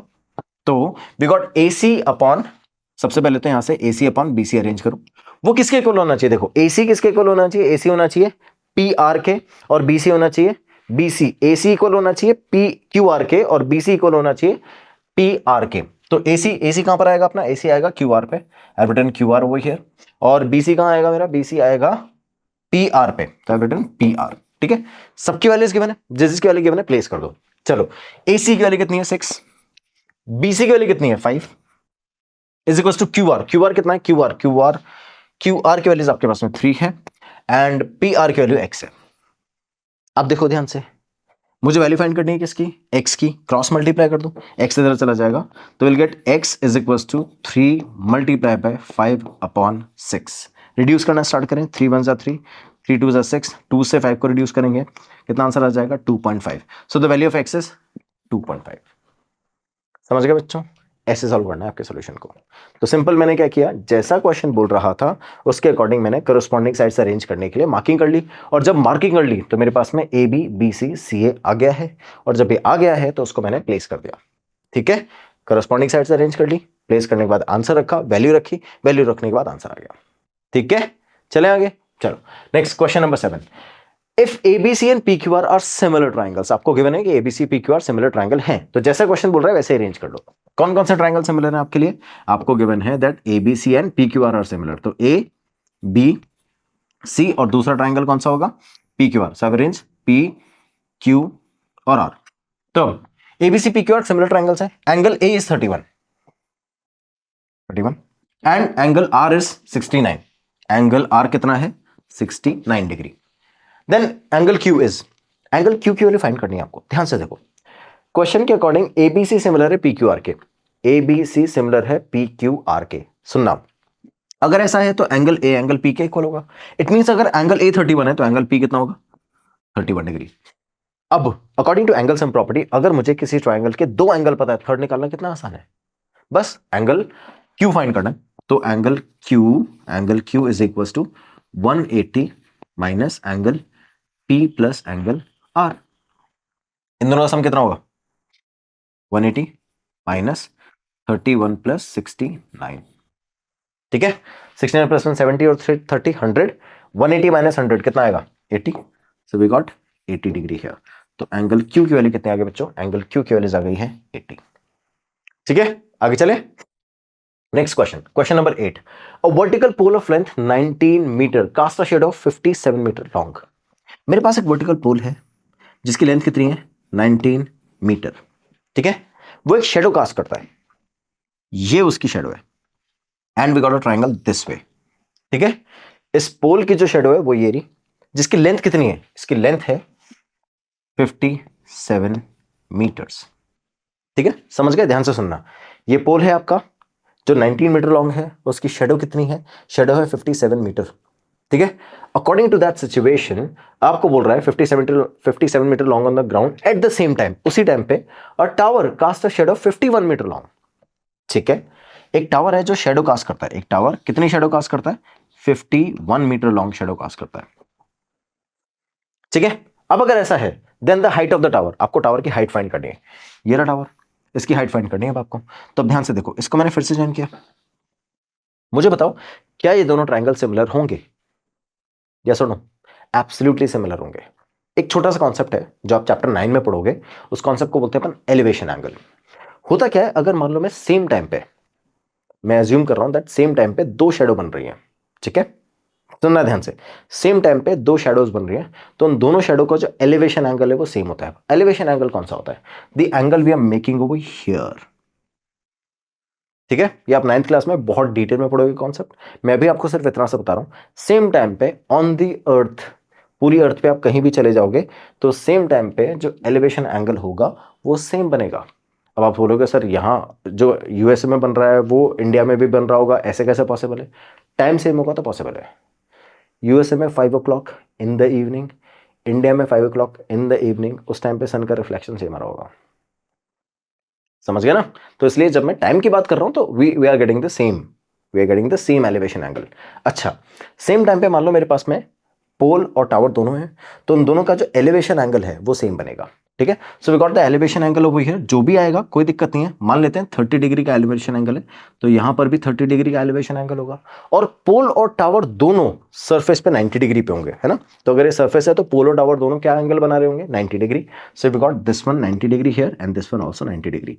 तो वी गॉट AC अपॉन, सबसे पहले तो यहां से AC अपॉन BC अरेंज करो, वो किसके इक्वल होना चाहिए, देखो AC किसके इक्वल होना चाहिए, AC होना चाहिए PR के, और BC होना चाहिए BC, AC इक्वल होना चाहिए PQR के, और BC इक्वल होना चाहिए PR के। तो AC कहां पर आएगा अपना, AC आएगा QR पे, I've written QR over here, और BC कहां आएगा मेरा, BC आएगा PR पे, तो I've written PR। ठीक है, सबकी वैल्यूज गिवन है, जिसकी वैल्यू गिवन है प्लेस कर दो। चलो AC की वैल्यू कितनी है 6, BC की वैल्यू कितनी है 5, इज इक्वल टू QR कितना है, QR की वैल्यूज आपके पास में 3 है, एंड PR की वैल्यू X है। अब देखो ध्यान से, मुझे वैल्यू फाइंड करनी है किसकी, x की, क्रॉस मल्टीप्लाई कर दो, x इधर चला जाएगा, तो will get x is equal to 3 multiply by 5/6। Reduce करना स्टार्ट करें, 3 1 3, 3 2 6, 2 से 5 को रिड्यूस करेंगे, कितना आंसर आ जाएगा 2.5। So the value of x is 2.5। समझ गए बच्चों? ऐसे सॉल्व करना है आपके सॉल्यूशन को। तो सिंपल मैंने क्या किया, जैसा क्वेश्चन बोल रहा था उसके अकॉर्डिंग मैंने करस्पॉन्डिंग साइड्स अरेंज करने के लिए मार्किंग कर ली, और जब मार्किंग कर ली तो मेरे पास में AB BC CA आ गया है, और जब ये आ गया है तो उसको मैंने प्लेस कर दिया। ठीक है, करस्पॉन्डिंग साइड्स अरेंज कर ली, प्लेस करने के बाद आंसर रखा, वैल्यू रखी, वैल्यू रखने के बाद आंसर आ गया। ठीक है, चले आगे, चलो next question number 7। If ABC and PQR are similar triangles, आपको गिवन है कि ABC PQR सिमिलर ट्राइंगल हैं, तो जैसा क्वेश्चन बोल रहा है वैसे अरेंज कर लो। कौन कौन से ट्राइंगल सिमिलर है आपके लिए? आपको गिवन है that A B C and P Q R are similar, तो ए बी सी और दूसरा ट्राइंगल कौन सा होगा? P Q R. सब अरेंज पी क्यू और आर। तो ABC P Q R similar triangles है। Angle A is 31 and angle R is 69। Angle R कितना है? 69 degree. Then angle Q is, angle Q की वैल्यू फाइंड करनी है आपको। ध्यान से देखो, क्वेश्चन के अकॉर्डिंग एबीसी सिमिलर है पी क्यू आर के, एबीसी सिमिलर है पी क्यू आर के। सुनना, अगर ऐसा है तो एंगल ए एंगल पी के इक्वल होगा। इट मींस अगर एंगल ए 31 है तो एंगल पी कितना होगा? 31 डिग्री। अब according to angle sum property, अगर मुझे किसी ट्राइंगल के दो एंगल पता है, थर्ड निकालना कितना आसान है, बस एंगल क्यू फाइंड करना है। तो angle Q is equal to 180 minus angle P plus angle R. इन दोनों का सम कितना होगा? 180 माइनस 31 प्लस 69। ठीक है, 69 प्लस 170 और 30 100। 180 माइनस 100 कितना आएगा? 80। So we got 80 degree here. तो एंगल क्यू की वैल्यू कितने आ गई बच्चों? एंगल क्यू की वैल्यू आ गई है 80। ठीक है, आगे चले। Next question, question number 8। A vertical pole of length 19 metre cast a shadow of 57 metre long. मेरे पास एक वर्टिकल पोल है जिसकी लेंथ कितनी है? 19 मीटर। ठीक है, वो एक शेडो कास्ट करता है, ये उसकी शेडो है, and we got a triangle this way. ठीक है, इस पोल की जो शेडो है वो ये रही, जिसकी लेंथ कितनी है? इसकी लेंथ है 57 मीटर्स। ठीक है, समझ गए? ध्यान से सुनना, ये पोल है आपका जो 19 मीटर लॉन्ग है, उसकी शेडो कितनी है? शेडो है 57 मीटर। ठीक है, अकॉर्डिंग टू दैट सिचुएशन आपको बोल रहा है 57 metre long on the ground at the same time, उसी टाइम पे a tower cast a shadow 51 metre long. ठीक है, एक टावर है जो शेडो कास्ट करता है। एक टावर कितनी शेडो कास्ट करता है? 51 मीटर लॉन्ग शेडो कास्ट करता है। ठीक है, अब अगर ऐसा है then the height of the tower, आपको टावर की हाइट फाइंड करनी है। ये रहा टावर, इसकी हाइट फाइंड करनी है अब आपको। तो अब ध्यान से देखो, इसको मैंने फिर से ज्वाइन किया। मुझे बताओ, क्या ये दोनों ट्रायंगल सिमिलर होंगे? यस और नो? एब्सोल्युटली सिमिलर होंगे। एक छोटा सा कॉन्सेप्ट है जो आप चैप्टर 9 में पढ़ोगे, उस कॉन्सेप्ट को बोलते हैं अपन एलिवेशन एंगल। होता क्या है, अगर मान लो मैं सेम टाइम पे, मैं अज्यूम कर रहा हूं दैट सेम टाइम पे दो शेडो बन रही हैं। ठीक है, सुनना ध्यान से, सेम टाइम पे दो शैडोज बन रही हैं, तो उन दोनों शैडो का जो एलिवेशन एंगल है वो सेम होता है। एलिवेशन एंगल कौन सा होता है? The angle we are making over here. ठीक है, ये आप 9th क्लास में बहुत डिटेल में पढ़ोगे कॉन्सेप्ट, मैं भी आपको सिर्फ इतना सा बता रहा हूं। सेम टाइम पे ऑन द अर्थ, पूरी अर्थ पे आप कहीं भी चले जाओगे तो सेम टाइम पे जो एलिवेशन एंगल होगा वो सेम बनेगा। अब आप बोलोगे सर यहाँ जो यूएसए में बन रहा है वो इंडिया में भी बन रहा होगा, ऐसे कैसे पॉसिबल है? टाइम सेम होगा तो पॉसिबल है। यूएसए में 5 o'clock in the evening, India में 5 o'clock इन द इवनिंग, उस टाइम पे सन का रिफ्लेक्शन सेम आ रहा होगा। समझ गया ना? तो इसलिए जब मैं टाइम की बात कर रहा हूं तो we are getting the same elevation angle. अच्छा, सेम टाइम पे मान लो मेरे पास में पोल और टावर दोनों हैं, तो उन दोनों का जो एलिवेशन एंगल है वो सेम बनेगा। ठीक है, so we got the elevation angle over here. जो भी आएगा कोई दिक्कत नहीं है, मान लेते हैं 30 डिग्री का एलिवेशन एंगल है, तो यहां पर भी 30 डिग्री का एलिवेशन एंगल होगा। और पोल और टावर दोनों सरफेस पे 90 डिग्री पे होंगे, है ना? तो अगर ये सरफेस है तो पोल और टावर दोनों क्या एंगल बना रहे होंगे? 90 degree. So we got this one 90 degree here and this one also 90 degree.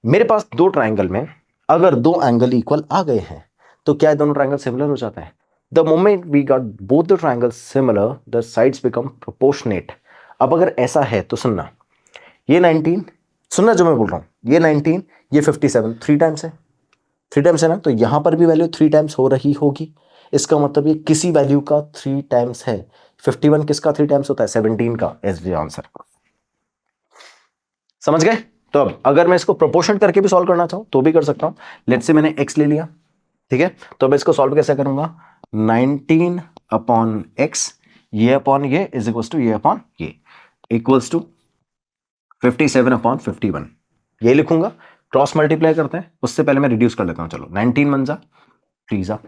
मेरे पास दो ट्राइंगल में अगर दो एंगल इक्वल आ गए हैं तो क्या दोनों ट्राइंगल सिमिलर हो जाते हैं? The moment we got both the triangles similar, the sides become proportionate. अब अगर ऐसा है तो सुनना, ये 19, सुनना जो मैं बोल रहा हूं, ये 19, ये 57, 3 टाइम्स है, 3 टाइम्स है ना? तो यहां पर भी वैल्यू 3 टाइम्स हो रही होगी। इसका मतलब ये किसी वैल्यू का 3 टाइम्स है। 51 किसका 3 टाइम्स होता है? 17 का। As the answer. समझ गए? तो अब अगर मैं इसको प्रोपोर्शन करके भी सॉल्व करना चाहूं तो भी कर सकता हूं। लेट्स से मैंने x ले लिया, ठीक है, तो अब इसको सॉल्व कैसे करूंगा? 19 अपॉन x, ये अपॉन ये इज इक्वल्स टू ये अपॉन ये, इक्वल्स टू 57 अपॉन 51, ये लिखूंगा। क्रॉस मल्टीप्लाई करते हैं, उससे पहले मैं रिड्यूस कर लेता हूं। चलो 19 1 जा 3 जा,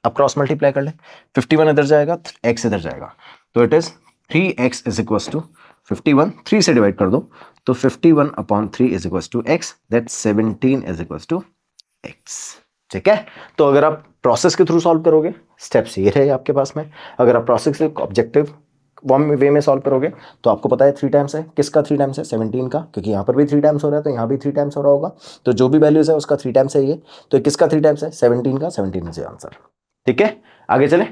अब क्रॉस मल्टीप्लाई कर ले, 51 इधर जाएगा, x इधर जाएगा, तो it is 3x is equals to 51, 3 से डिवाइड कर दो तो 51 upon 3 is equals to x, that 17 is equals to x। ठीक है, तो अगर आप प्रोसेस के थ्रू सॉल्व करोगे, स्टेप्स ये रहे आपके पास में। अगर आप प्रोसेस से ऑब्जेक्टिव वे में सॉल्व करोगे तो आपको पता है 3 टाइम्स है, किसका 3 टाइम्स है, 17 का, क्योंकि यहाँ पर भी 3 टाइम्स हो रहा है तो यहाँ भी 3 टाइम्स हो रहा होगा, तो जो भी वैल्यूज है उसका 3 टाइम्स है ये, तो किसका 3 टाइम्स है, 17 का, 17 इज आंसर। ठीक है, आगे चले।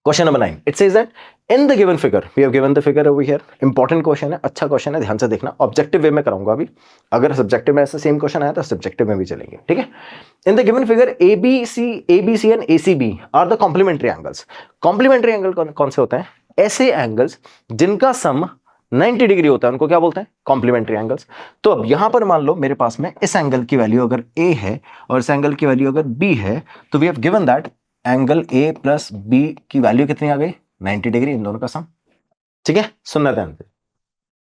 Question number 9, it says that in the given figure, we have given the figure over here. Important question है, अच्छा क्वेश्चन है, ध्यान से देखना। ऑब्जेक्टिव वे में कराऊंगा अभी, अगर सब्जेक्टिव में ऐसा सेम क्वेश्चन आया तो सब्जेक्टिव में भी चलेंगे। ठीक है, in the given figure ABC and ACB are the complementary angles. Complementary angle कौन से होते हैं, ऐसे एंगल्स जिनका सम 90 डिग्री होता है, उनको क्या बोलते हैं, कॉम्प्लीमेंट्री एंगल्स। तो अब यहां पर मान लो मेरे पास में इस एंगल की वैल्यू अगर A है और इस एंगल की वैल्यू अगर B है, तो we have given that angle A plus B की वैल्यू कितनी आ गई, 90 डिग्री, इन दोनों का सम। ठीक है, सुनना ध्यान से,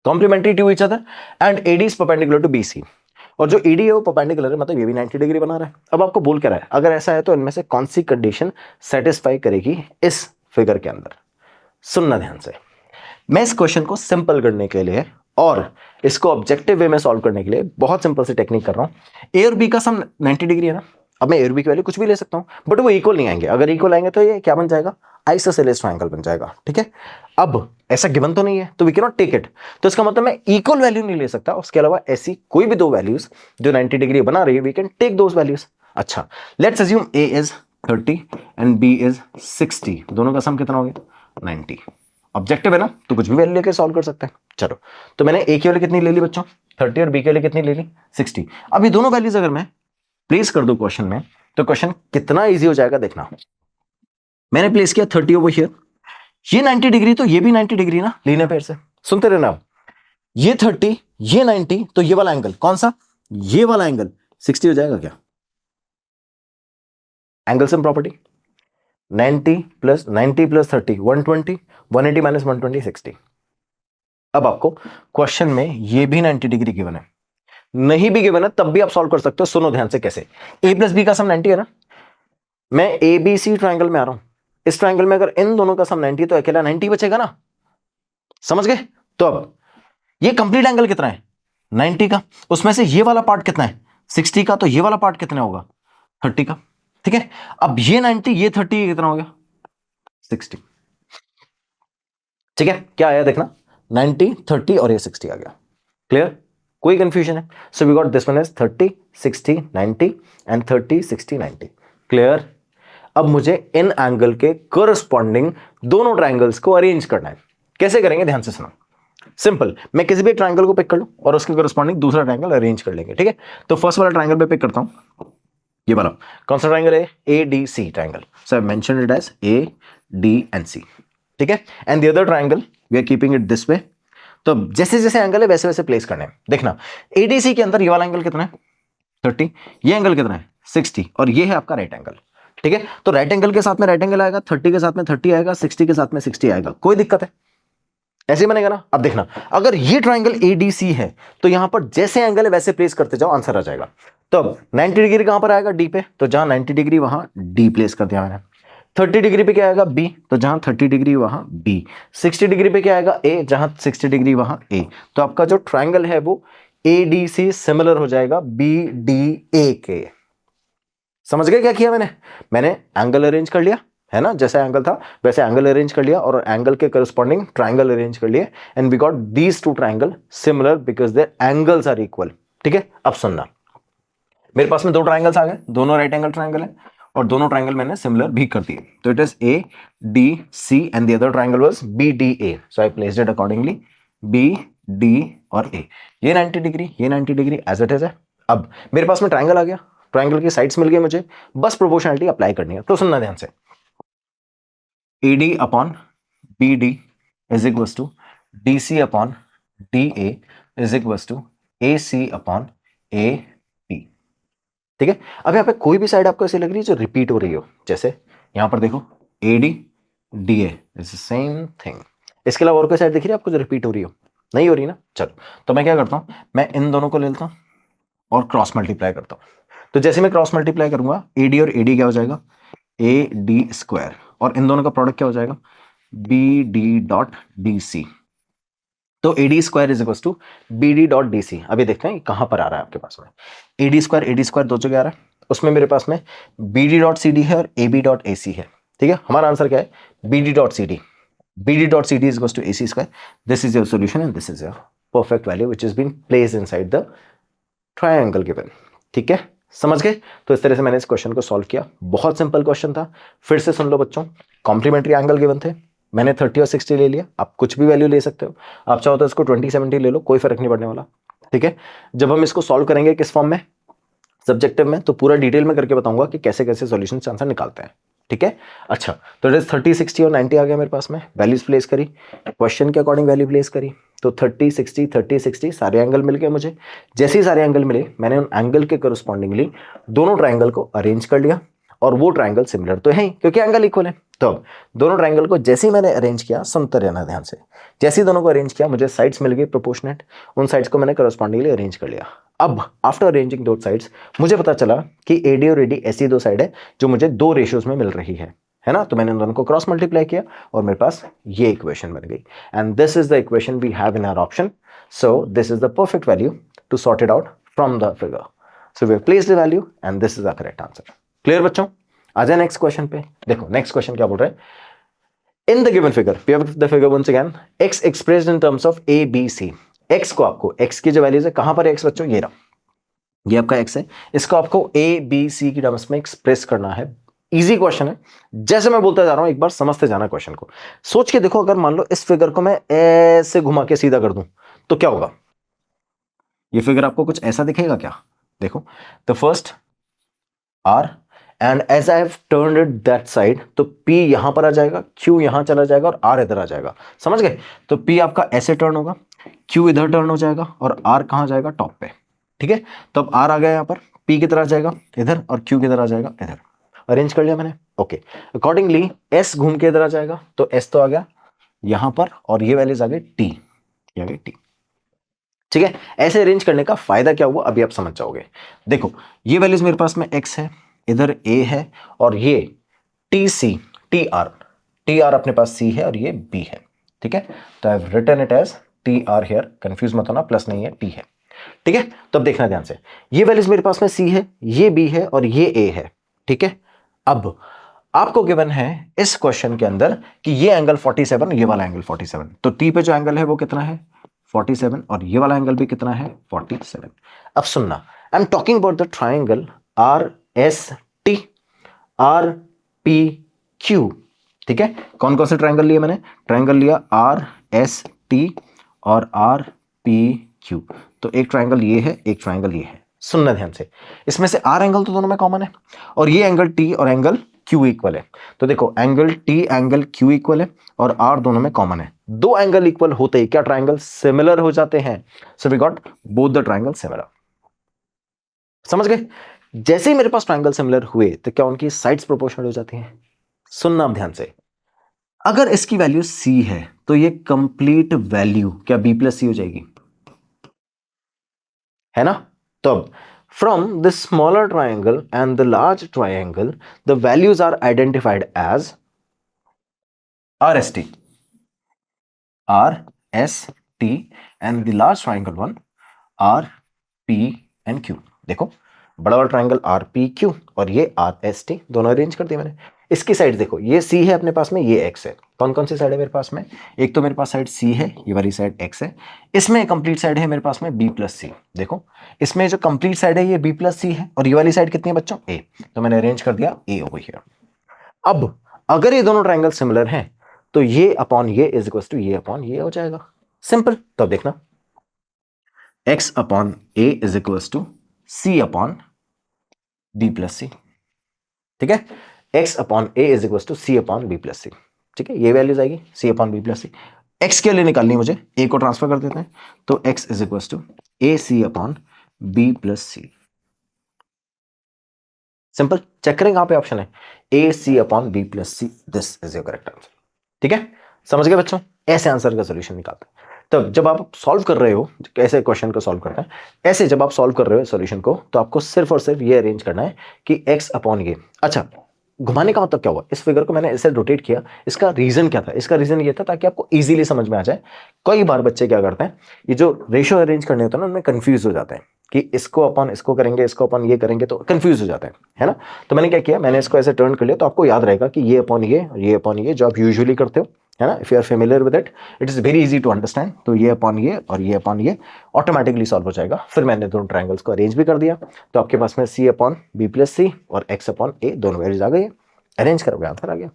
complementary to each other and AD is perpendicular to BC, और जो ED है वो परपेंडिकुलर है, मतलब ये भी 90 डिग्री बना रहा है। अब आपको बोल क्या रहा है, अगर ऐसा है तो इनमें से कौन सी कंडीशन सेटिस्फाई करेगी इस फिगर के अंदर। सुनना ध्यान से, मैं इस क्वेश्चन को सिंपल करने के लिए और इसको ऑब्जेक्टिव वे में सॉल्व करने के लिए बहुत सिंपल सी टेक्निक कर रहा हूं। A और B का सम 90 डिग्री है ना, अब मैं A और B की वैल्यू कुछ भी ले सकता हूं, बट वो इक्वल नहीं आएंगे। अगर इक्वल आएंगे तो ये क्या बन जाएगा, आइसोसेलेस ट्रायंगल बन जाएगा। ठीक है, अब ऐसा गिवन तो नहीं है तो we can not take it, तो इसका मतलब मैं इक्वल वैल्यू नहीं ले सकता, उसके अलावा ऐसी कोई भी दो वैल्यूज जो 90 डिग्री बना रही है, we can take those values. अच्छा, let's assume A is 30 and B is 60, दोनों का सम कितना हो गया, 90। ऑब्जेक्टिव है ना, तो कुछ भी वैल्यू लेके सॉल्व कर सकते हैं। चलो, तो मैंने A की वैल्यू कितनी ले ली बच्चों, 30, और B की वैल्यू कितनी ले ली, 60। अब ये दोनों वैल्यूज अगर मैं प्लेस कर दूं क्वेश्चन में, तो क्वेश्चन कितना इजी हो जाएगा देखना। मैंने प्लेस किया 30 ओवर हियर, ये 90 डिग्री तो ये भी 90 डिग्री ना, लीनियर पेयर से। सुनते रहना आप, ये 30 ये 90, तो ये वाला एंगल कौन सा, ये वाला एंगल 60 हो जाएगा क्या, angle sum property. 90 plus 30 120, 180 minus 120 60। अब आपको क्वेश्चन में ये भी 90 डिग्री गिवन है, नहीं भी गिवन है तब भी आप सॉल्व कर सकते हो। सुनो ध्यान से कैसे, A प्लस B का सम 90 है ना, मैं ABC ट्रायंगल में आ रहा हूं, इस ट्रायंगल में अगर इन दोनों का सम 90 तो अकेला 90 बचेगा ना, समझ गए। तो अब ये कंप्लीट एंगल कितना है, 90 का, उसमें से ये वाला पार्ट कितना है, 60 का, तो ये वाला पार्ट कितना होगा, 30 का। ठीक है, अब ये 90 ये 30 कितना हो गया, 60। ठीक है, क्या आया देखना, 90 30 और ये 60 आ गया। क्लियर, कोई कंफ्यूजन है, so we got this one is 30 60 90 and 30 60 90। Clear, अब मुझे इन एंगल के कोरस्पॉन्डिंग दोनों ट्रायंगल्स को अरेंज करना है। कैसे करेंगे, ध्यान से सुनो। सिंपल, मैं किसी भी ट्रायंगल को पिक कर लूं और उसके कोरस्पॉन्डिंग दूसरा ट्रायंगल अरेंज कर लेंगे। ठीक है, तो फर्स्ट वाला ट्रायंगल पे पिक करता हूं, ये वाला कौन सा ट्रायंगल है, ADC triangle, so I mention it as ADC। ठीक है, and the other triangle we are keeping it this way. तो जैसे जैसे एंगल है वैसे वैसे प्लेस करने हैं। देखना, ADC के अंदर ये वाला एंगल कितना है, 30, ये एंगल कितना है, 60, और ये है आपका राइट एंगल। ठीक है, तो राइट एंगल के साथ में राइट एंगल आएगा, 30 के साथ में 30 आएगा, 60 के साथ में 60 आएगा, कोई दिक्कत है, ऐसे बनेगा ना। अब देखना, अगर ये ट्रायंगल ADC है तो यहां पर जैसे एंगल है वैसे प्लेस करते जाओ, आंसर आ जाएगा। तो अब 90 डिग्री कहां पर आएगा, D पे, तो जहां 90 डिग्री वहां D प्लेस कर दिया मैंने। 30 डिग्री पे क्या आएगा, B, तो जहां 30 डिग्री वहां B। 60 डिग्री पे क्या आएगा, A, जहां 60 डिग्री वहां A। तो आपका जो ट्रायंगल है वो ADC सिमिलर हो जाएगा BDA के। समझ गए क्या किया मैंने एंगल अरेंज कर लिया है ना, जैसा एंगल था वैसे एंगल अरेंज कर लिया और एंगल के करस्पॉन्डिंग ट्रायंगल अरेंज कर लिए, and we got these two triangle similar because their angles are equal. ठीक है, अब सुनना, मेरे पास में दो ट्रायंगल्स आ गए, दोनों राइट एंगल ट्रायंगल है और दोनों ट्रायंगल मैंने सिमिलर भी कर दिए, तो it is ADC and the other triangle was BDA, so I placed it accordingly, BD और A। ये 90 डिग्री ये 90 डिग्री एज इट इज है। अब मेरे पास में ट्रायंगल आ गया, ट्रायंगल की साइड्स मिल गई मुझे, बस प्रोपोर्शनलिटी अप्लाई करनी है। तो सुनना ध्यान से, AD upon BD is equals to DC upon DA is equals to AC upon AB। ठीक है, अब यहाँ पे कोई भी साइड आपको ऐसी लग रही है जो रिपीट हो रही हो, जैसे यहां पर देखो AD DA is the same thing, इसके अलावा और कोई साइड दिख रही है आपको जो रिपीट हो रही हो, नहीं हो रही ना। चलो, तो मैं क्या करता हूं, मैं इन दोनों को ले लेता हूं और क्रॉस मल्टीप्लाई करता हूं। तो जैसे मैं क्रॉस मल्टीप्लाई करूंगा, AD और AD क्या हो जाएगा, AD स्क्वायर, और इन दोनों का प्रोडक्ट क्या हो जाएगा, BD डॉट DC। तो AD square is equals to BD dot DC। अभी देखते हैं कहां पर आ रहा है आपके पास में, AD स्क्वायर दो जगह आ रहा है, उसमें मेरे पास में BD डॉट CD है और AB डॉट AC है। ठीक है, हमारा आंसर क्या है, BD dot CD, BD dot CD is equals to AC square. This is your solution and this is your perfect value which has been placed inside the triangle given. ठीक है, समझ गए? तो इस तरह से मैंने इस क्वेश्चन को सॉल्व किया. बहुत सिंपल क्वेश्चन था. फिर से सुन लो बच्चों, कॉम्प्लीमेंट्री एंगल गिवन थे, मैंने 30 और 60 ले लिया. आप कुछ भी वैल्यू ले सकते हो, आप चाहो तो इसको 20 70 ले लो, कोई फर्क नहीं पड़ने वाला. ठीक है, जब हम इसको सॉल्व करेंगे किस फॉर्म में, सब्जेक्टिव में, तो पूरा डिटेल में करके बताऊंगा कि कैसे कैसे सॉल्यूशन आंसर निकालते हैं. ठीक है, अच्छा, तो इट इज 30 60 और 90 आ गया मेरे पास में. वैल्यूज प्लेस करी, क्वेश्चन के अकॉर्डिंग वैल्यू प्लेस करी, तो 30 60 सारे एंगल मिल गए मुझे. जैसे ही सारे एंगल मिले, मैंने उन एंगल के करस्पॉन्डिंगली दोनों ट्राइंगल को अरेंज कर लिया. और वो ट्राइंगल सिमिलर तो है ही क्योंकि एंगल इक्वल है. तो अब दोनों ट्राइंगल को जैसे ही मैंने अरेंज किया, सुनते रहना ध्यान से, जैसे ही दोनों को अरेंज किया मुझे साइड्स मिल गई प्रोपोर्शनेट, उन साइड्स को मैंने करस्पॉन्डिंगली अरेंज कर लिया. अब आफ्टर अरेंजिंग दो साइड्स मुझे पता चला कि AD और AD ऐसी दो साइड है जो मुझे दो रेशियोज में मिल रही है ना. तो मैंने इन दोनों को क्रॉस मल्टीप्लाई किया और मेरे पास ये इक्वेशन बन गई. And this is the equation we have in our option. So this is the perfect value to sort it out from the figure. So we have placed the value and this is the correct answer. Clear बच्चों? आ जाए नेक्स्ट क्वेश्चन पे. देखो नेक्स्ट क्वेश्चन क्या बोल रहा है. In the given figure, we have the figure once again, x expressed in terms of A B C. x को आपको, x की जो वैल्यूज है, कहां पर है x बच्चों, ये रहा, ये आपका x है. इसको आपको A B C की टर्म्स में एक्सप्रेस करना है. इजी क्वेश्चन है, जैसे मैं बोलता जा रहा हूं एक बार समझते जाना क्वेश्चन को. सोच के देखो, अगर मान लो इस फिगर को मैं ऐसे घुमा के सीधा कर दूं तो क्या होगा. ये फिगर आपको कुछ ऐसा दिखेगा क्या. देखो, the first R and as I have turned it that side, तो P यहां पर आ जाएगा, Q यहां चला जाएगा और R इधर आ जाएगा. समझ गए? तो P आपका ऐसे टर्न होगा, Q इधर टर्न हो जाएगा और R कहां जाएगा, टॉप पे. ठीक है, तो अब R आ गया यहां पर, P किधर आ जाएगा, इधर, और Q किधर आ जाएगा, इधर. अरेंज कर लिया मैंने. ओके, अकॉर्डिंगली S घूम के इधर आ जाएगा, तो S तो आ गया यहां पर और ये वैल्यूज आ गई T, ये आ गई T. ठीक है, ऐसे अरेंज करने का फायदा क्या हुआ अभी आप समझ जाओगे. देखो, ये वैल्यूज मेरे पास में x है, इधर a है, और ये TC TR अपने पास C है और ये B है. ठीक है, तो I have written it as TR here, confuse मत होना, प्लस नहीं है, T है. ठीक है, तो अब देखना ध्यान से, ये वैल्यूज मेरे पास में C है, ये B है और ये A है. ठीक है, अब आपको गिवन है इस क्वेश्चन के अंदर कि ये एंगल 47, ये वाला एंगल 47, तो T पे जो एंगल है वो कितना है, 47, और ये वाला एंगल भी कितना है, 47. अब सुनना, I am talking about the triangle RST RPQ. ठीक है, कौन कौन से ट्राइंगल लिए मैंने, ट्राइंगल लिया RST और RPQ. तो एक ट्राइंगल ये है, एक ट्राइंगल ये है. सुनना ध्यान से, इसमें से R एंगल तो दोनों में कॉमन है और ये एंगल T और एंगल Q इक्वल है. तो देखो, angle T angle Q equal है और R दोनों में कॉमन है. दो एंगल इक्वल होते ही क्या ट्राइंगल सिमिलर हो जाते हैं. So we got both the triangle similar. समझ गए? जैसे ही मेरे पास ट्राइंगल सिमिलर हुए तो क्या उनकी साइड्स प्रोपोर्शनल हो जाती हैं. सुनना अब ध्यान से, अगर इसकी वैल्यू C है तो ये कंप्लीट वैल्यू क्या B प्लस C हो जाएगी, है ना. तो अब from the smaller triangle and the large triangle, the values are identified as RST, and the large triangle one RP and Q. देखो, बड़ा वाला ट्राइंगल RPQ और ये RST दोनों अरेंज कर दिए मैंने. इसकी साइड देखो, ये C है अपने पास में, ये X है. कौन कौन सी साइड है मेरे पास में, एक तो मेरे पास साइड C है, ये वाली साइड X है. इसमें कंप्लीट साइड है मेरे पास में B प्लस C. देखो, इसमें जो कंप्लीट साइड है ये B प्लस C है और ये वाली साइड कितनी है बच्चों, A. तो मैंने अरेंज कर दिया A ओवर हियर. अब अगर ये दोनों ट्राइंगल सिमिलर हैं तो ये अपॉन ये इज इक्वल टू ये अपॉन ये हो जाएगा. सिंपल. तो अब देखना, X upon A is equal to C upon B plus C. ठीक है, x upon A is equal to C upon B plus C. ठीक है, ये वैल्यूज आएगी C upon B plus C. x के लिए निकालनी है मुझे, A को ट्रांसफर कर देते हैं, तो x is equal to AC upon B plus C. Simple. Check करें कहां पे ऑप्शन है, AC upon B plus C. This is your correct answer. ठीक है, समझ गए बच्चों? ऐसे आंसर का सोल्यूशन निकालते हैं. तब जब आप सॉल्व कर रहे हो, कैसे क्वेश्चन को सॉल्व करते हैं, ऐसे जब आप सॉल्व कर रहे हो सॉल्यूशन को, तो आपको सिर्फ और सिर्फ ये अरेंज करना है कि x अपॉन ये. अच्छा, घुमाने का मतलब क्या हुआ, इस फिगर को मैंने ऐसे रोटेट किया, इसका रीजन क्या था, इसका रीजन ये था ताकि आपको इजीली समझ में आ जाए. कई बार बच्चे क्या करते हैं, ये जो रेशियो अरेंज करने होते हैं ना, उनमें कंफ्यूज हो जाते हैं. कि इसको अपन इसको करेंगे, इसको अपन ये करेंगे, तो कंफ्यूज हो जाता है ना। तो मैंने क्या किया, मैंने इसको ऐसे टर्न कर लिया, तो आपको याद रहेगा कि ये अपॉन ये अपॉन ये, जो आप यूजुअली करते हो, है ना। If you are familiar with it is very easy to understand. तो ये अपॉन ये और ये अपॉन ये ऑटोमेटिकली सॉल्व हो जाएगा। फिर मैंने दोनों ट्राइंगल्स को अरेंज भी कर दिया, तो आपके पास में सी अपॉन बी प्लस सी और एक्स अपॉन ए दोनों वैल्यूज आ गई। अरेंज करोगे आंसर आ गया।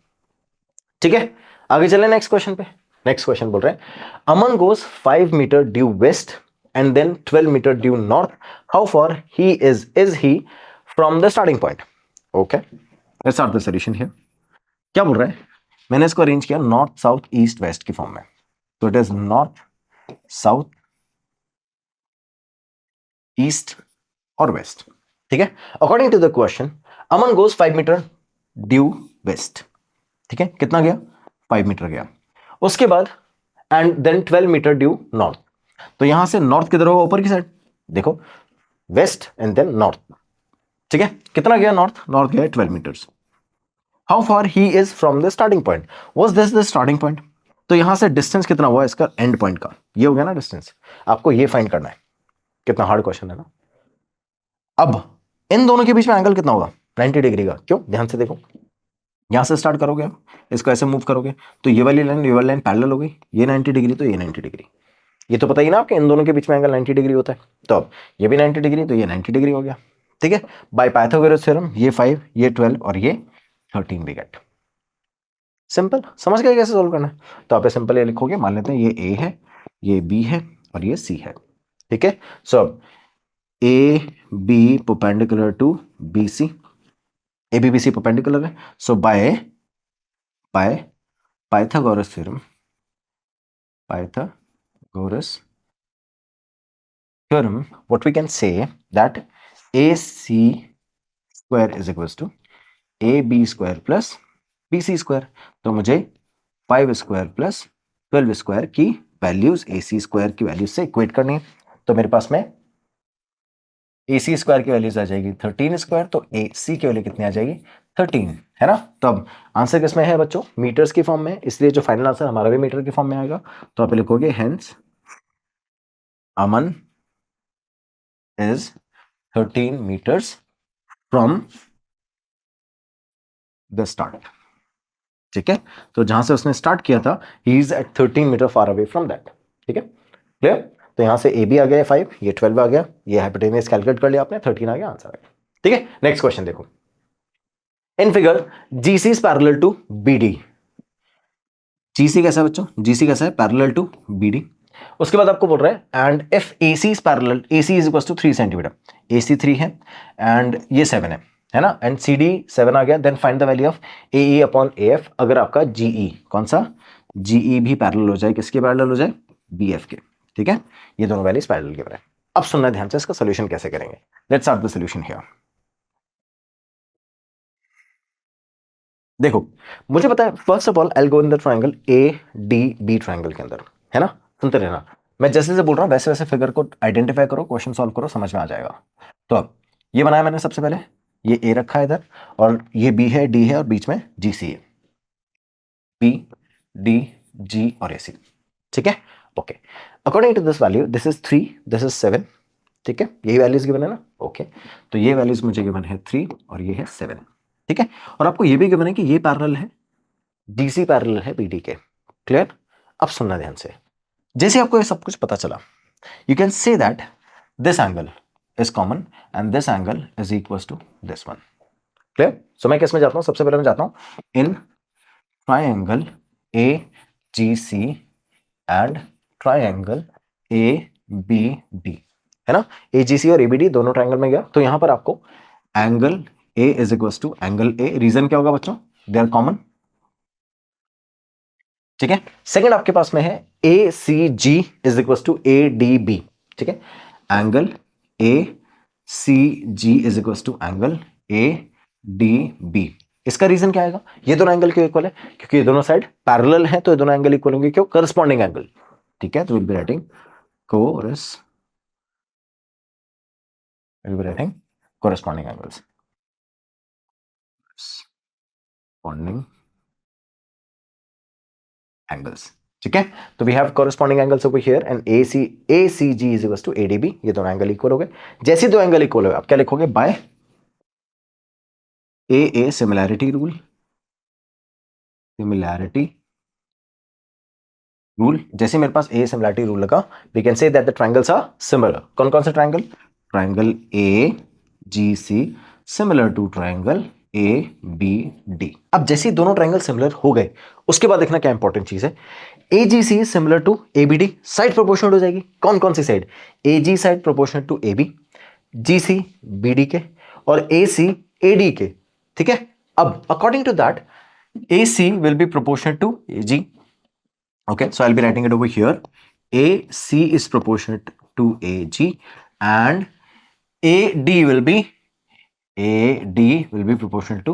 ठीक है, आगे चले नेक्स्ट क्वेश्चन पे। नेक्स्ट क्वेश्चन बोल रहे हैं Aman goes 5 metre due west and then 12 metre due north, how far he is he from the starting point. Okay, let's start the solution here. क्या बोल रहा है, मैंने इसको अरेंज किया नॉर्थ साउथ ईस्ट वेस्ट की फॉर्म में, तो it is north south east और वेस्ट। ठीक है, according to the question Aman goes 5 metre due west. ठीक है, कितना गया, 5 मीटर गया। उसके बाद and then 12 metre due north, तो यहां से नॉर्थ किधर होगा, ऊपर की साइड, देखो वेस्ट एंड देन नॉर्थ। ठीक है, कितना गया नॉर्थ, नॉर्थ गया 12 meters. How far he is from the starting point, was this the starting point, तो यहां से डिस्टेंस कितना हुआ इसका एंड पॉइंट का, ये हो गया ना डिस्टेंस। आपको ये फाइंड करना है, कितना हार्ड क्वेश्चन है ना। अब इन दोनों के बीच में एंगल कितना होगा, 90 डिग्री का। क्यों, ध्यान से देखो, यहां से स्टार्ट करोगे आप, इसको ऐसे मूव करोगे, तो ये वाली लाइन पैरेलल हो गई, ये 90 डिग्री तो ये 90 डिग्री, ये तो पता ही ना आपके इन दोनों के बीच में एंगल 90 डिग्री होता है। तो अब ये भी 90 डिग्री, तो ये 90 डिग्री हो गया। ठीक है, बाय पाइथागोरस थ्योरम ये 5 ये 12 और ये 13 भी गेट। सिंपल, समझ गए कैसे सोल्व करना है। तो आप सिंपल ये लिखोगे, मान लेते हैं ये ए है, ये बी है और ये सी है। ठीक है, सो अब A B perpendicular to B C, A B B C perpendicular है, so by by Pythagoras theorem, Pythagoras theorem, what we can say that AC square is equals to AB square plus BC square। तो मुझे 5 स्क्वायर प्लस 12 स्क्वायर की वैल्यूज AC स्क्वायर की वैल्यूज से इक्वेट करनी है। तो मेरे पास में AC स्क्वायर की वैल्यूज आ जाएगी 13 स्क्वायर, तो AC की वैल्यू कितनी आ जाएगी 13, है ना। तो अब आंसर किस में है बच्चों, मीटर्स की फॉर्म में, इसलिए जो फाइनल आंसर हमारा भी मीटर की फॉर्म में आएगा। तो आप लिखोगे hence Aman is 13 meters from the start। ठीक है, तो जहां से उसने स्टार्ट किया था he is at 13 meter far away from that. ठीक है, क्लियर। तो यहां से ए बी आ गया 5, ये 12 आ गया, ये हाइपोटेनस कैलकुलेट कर लिया आपने, 13 आ गया, आंसर आ गया। ठीक है, नेक्स्ट क्वेश्चन देखो। In figure GC is parallel to BD. GC कैसा है बच्चों, जीसी कैसा है, पैरेलल टू बीडी। उसके बाद आपको बोल रहा है and if AC is parallel, AC is equals to 3 centimeter, AC 3 है एंड ये 7 है ना, एंड सी डी 7 आ गया, then find the value of A E upon A F. अगर आपका जीई कौन सा, जीई भी पैरेलल हो जाए, किसके पैरेलल हो जाए, बी एफ के। ठीक है, ये दोनों वैल्यूज पैरेलल के बने। अब सुनना ध्यान से, इसका सोल्यूशन कैसे करेंगे। Let's start the solution here. देखो, मुझे पता है first of all I will go in the triangle A D B triangle के अंदर, है ना। सुनते रहना, मैं जैसे जैसे बोल रहा हूं वैसे वैसे फिगर को आइडेंटिफाई करो, क्वेश्चन सॉल्व करो, समझ में आ जाएगा। तो अब ये बनाया मैंने सबसे पहले, ये ए रखा है इधर, और ये बी है, डी है और बीच में जी सी है, बी डी जी और ए सी। ठीक है, okay. According to this value this is 3, this is 7। ठीक है, यही वैल्यूज गिवन है ना, ओके। तो ये वैल्यूज मुझे गिवन है 3 और ये है 7। ठीक है, और आपको ये भी गिवन है कि ये पैरेलल है, डीसी पैरेलल है बीडी के। क्लियर। अब सुनना ध्यान से, जैसे आपको ये सब कुछ पता चला, you can say that this angle is common and this angle is equal to this one. Clear. So मैं किसमें जाता हूं, सबसे पहले मैं जाता हूं in triangle A G C and triangle A B D, है ना। ए जी सी और ए बी डी दोनों ट्राइंगल में गया, तो यहां पर आपको angle A is equal to angle A, reason क्या होगा बच्चों, दे आर कॉमन। ठीक है, सेकंड आपके पास में है A C G is equal to A D B. ठीक है, angle A C G is equal to angle A D B. इसका रीजन क्या आएगा, ये दोनों एंगल क्यों इक्वल है, क्योंकि ये दोनों साइड पैरेलल है, तो ये दोनों एंगल इक्वल होंगे, क्यों, करस्पॉन्डिंग एंगल। ठीक है, तो will be writing corresponding angles, corresponding angles। ठीक है, तो we have corresponding angles over here and ACG is equal to ADB, ये दोनों एंगल इक्वल हो गए। जैसे दो एंगल इक्वल हो गए आप क्या लिखोगे, बाय AA सिमिलैरिटी रूल, जैसे मेरे पास ए सिमिलैरिटी रूल लगा, we can say that the triangles are similar. कौन कौन से triangle, triangle AGC similar to triangle ABD। अब जैसे ही दोनों ट्रायंगल सिमिलर हो गए उसके बाद देखना क्या इंपॉर्टेंट चीज है, AGC similar to ABD, side proportional हो जाएगी। कौन कौन सी side, AG side proportional to AB, GC BD के, और AC AD के। ठीक है, अब according to that AC will be proportional to AG. Okay, so I'll be writing it over here. AC is proportionate to AG and AD will be proportional to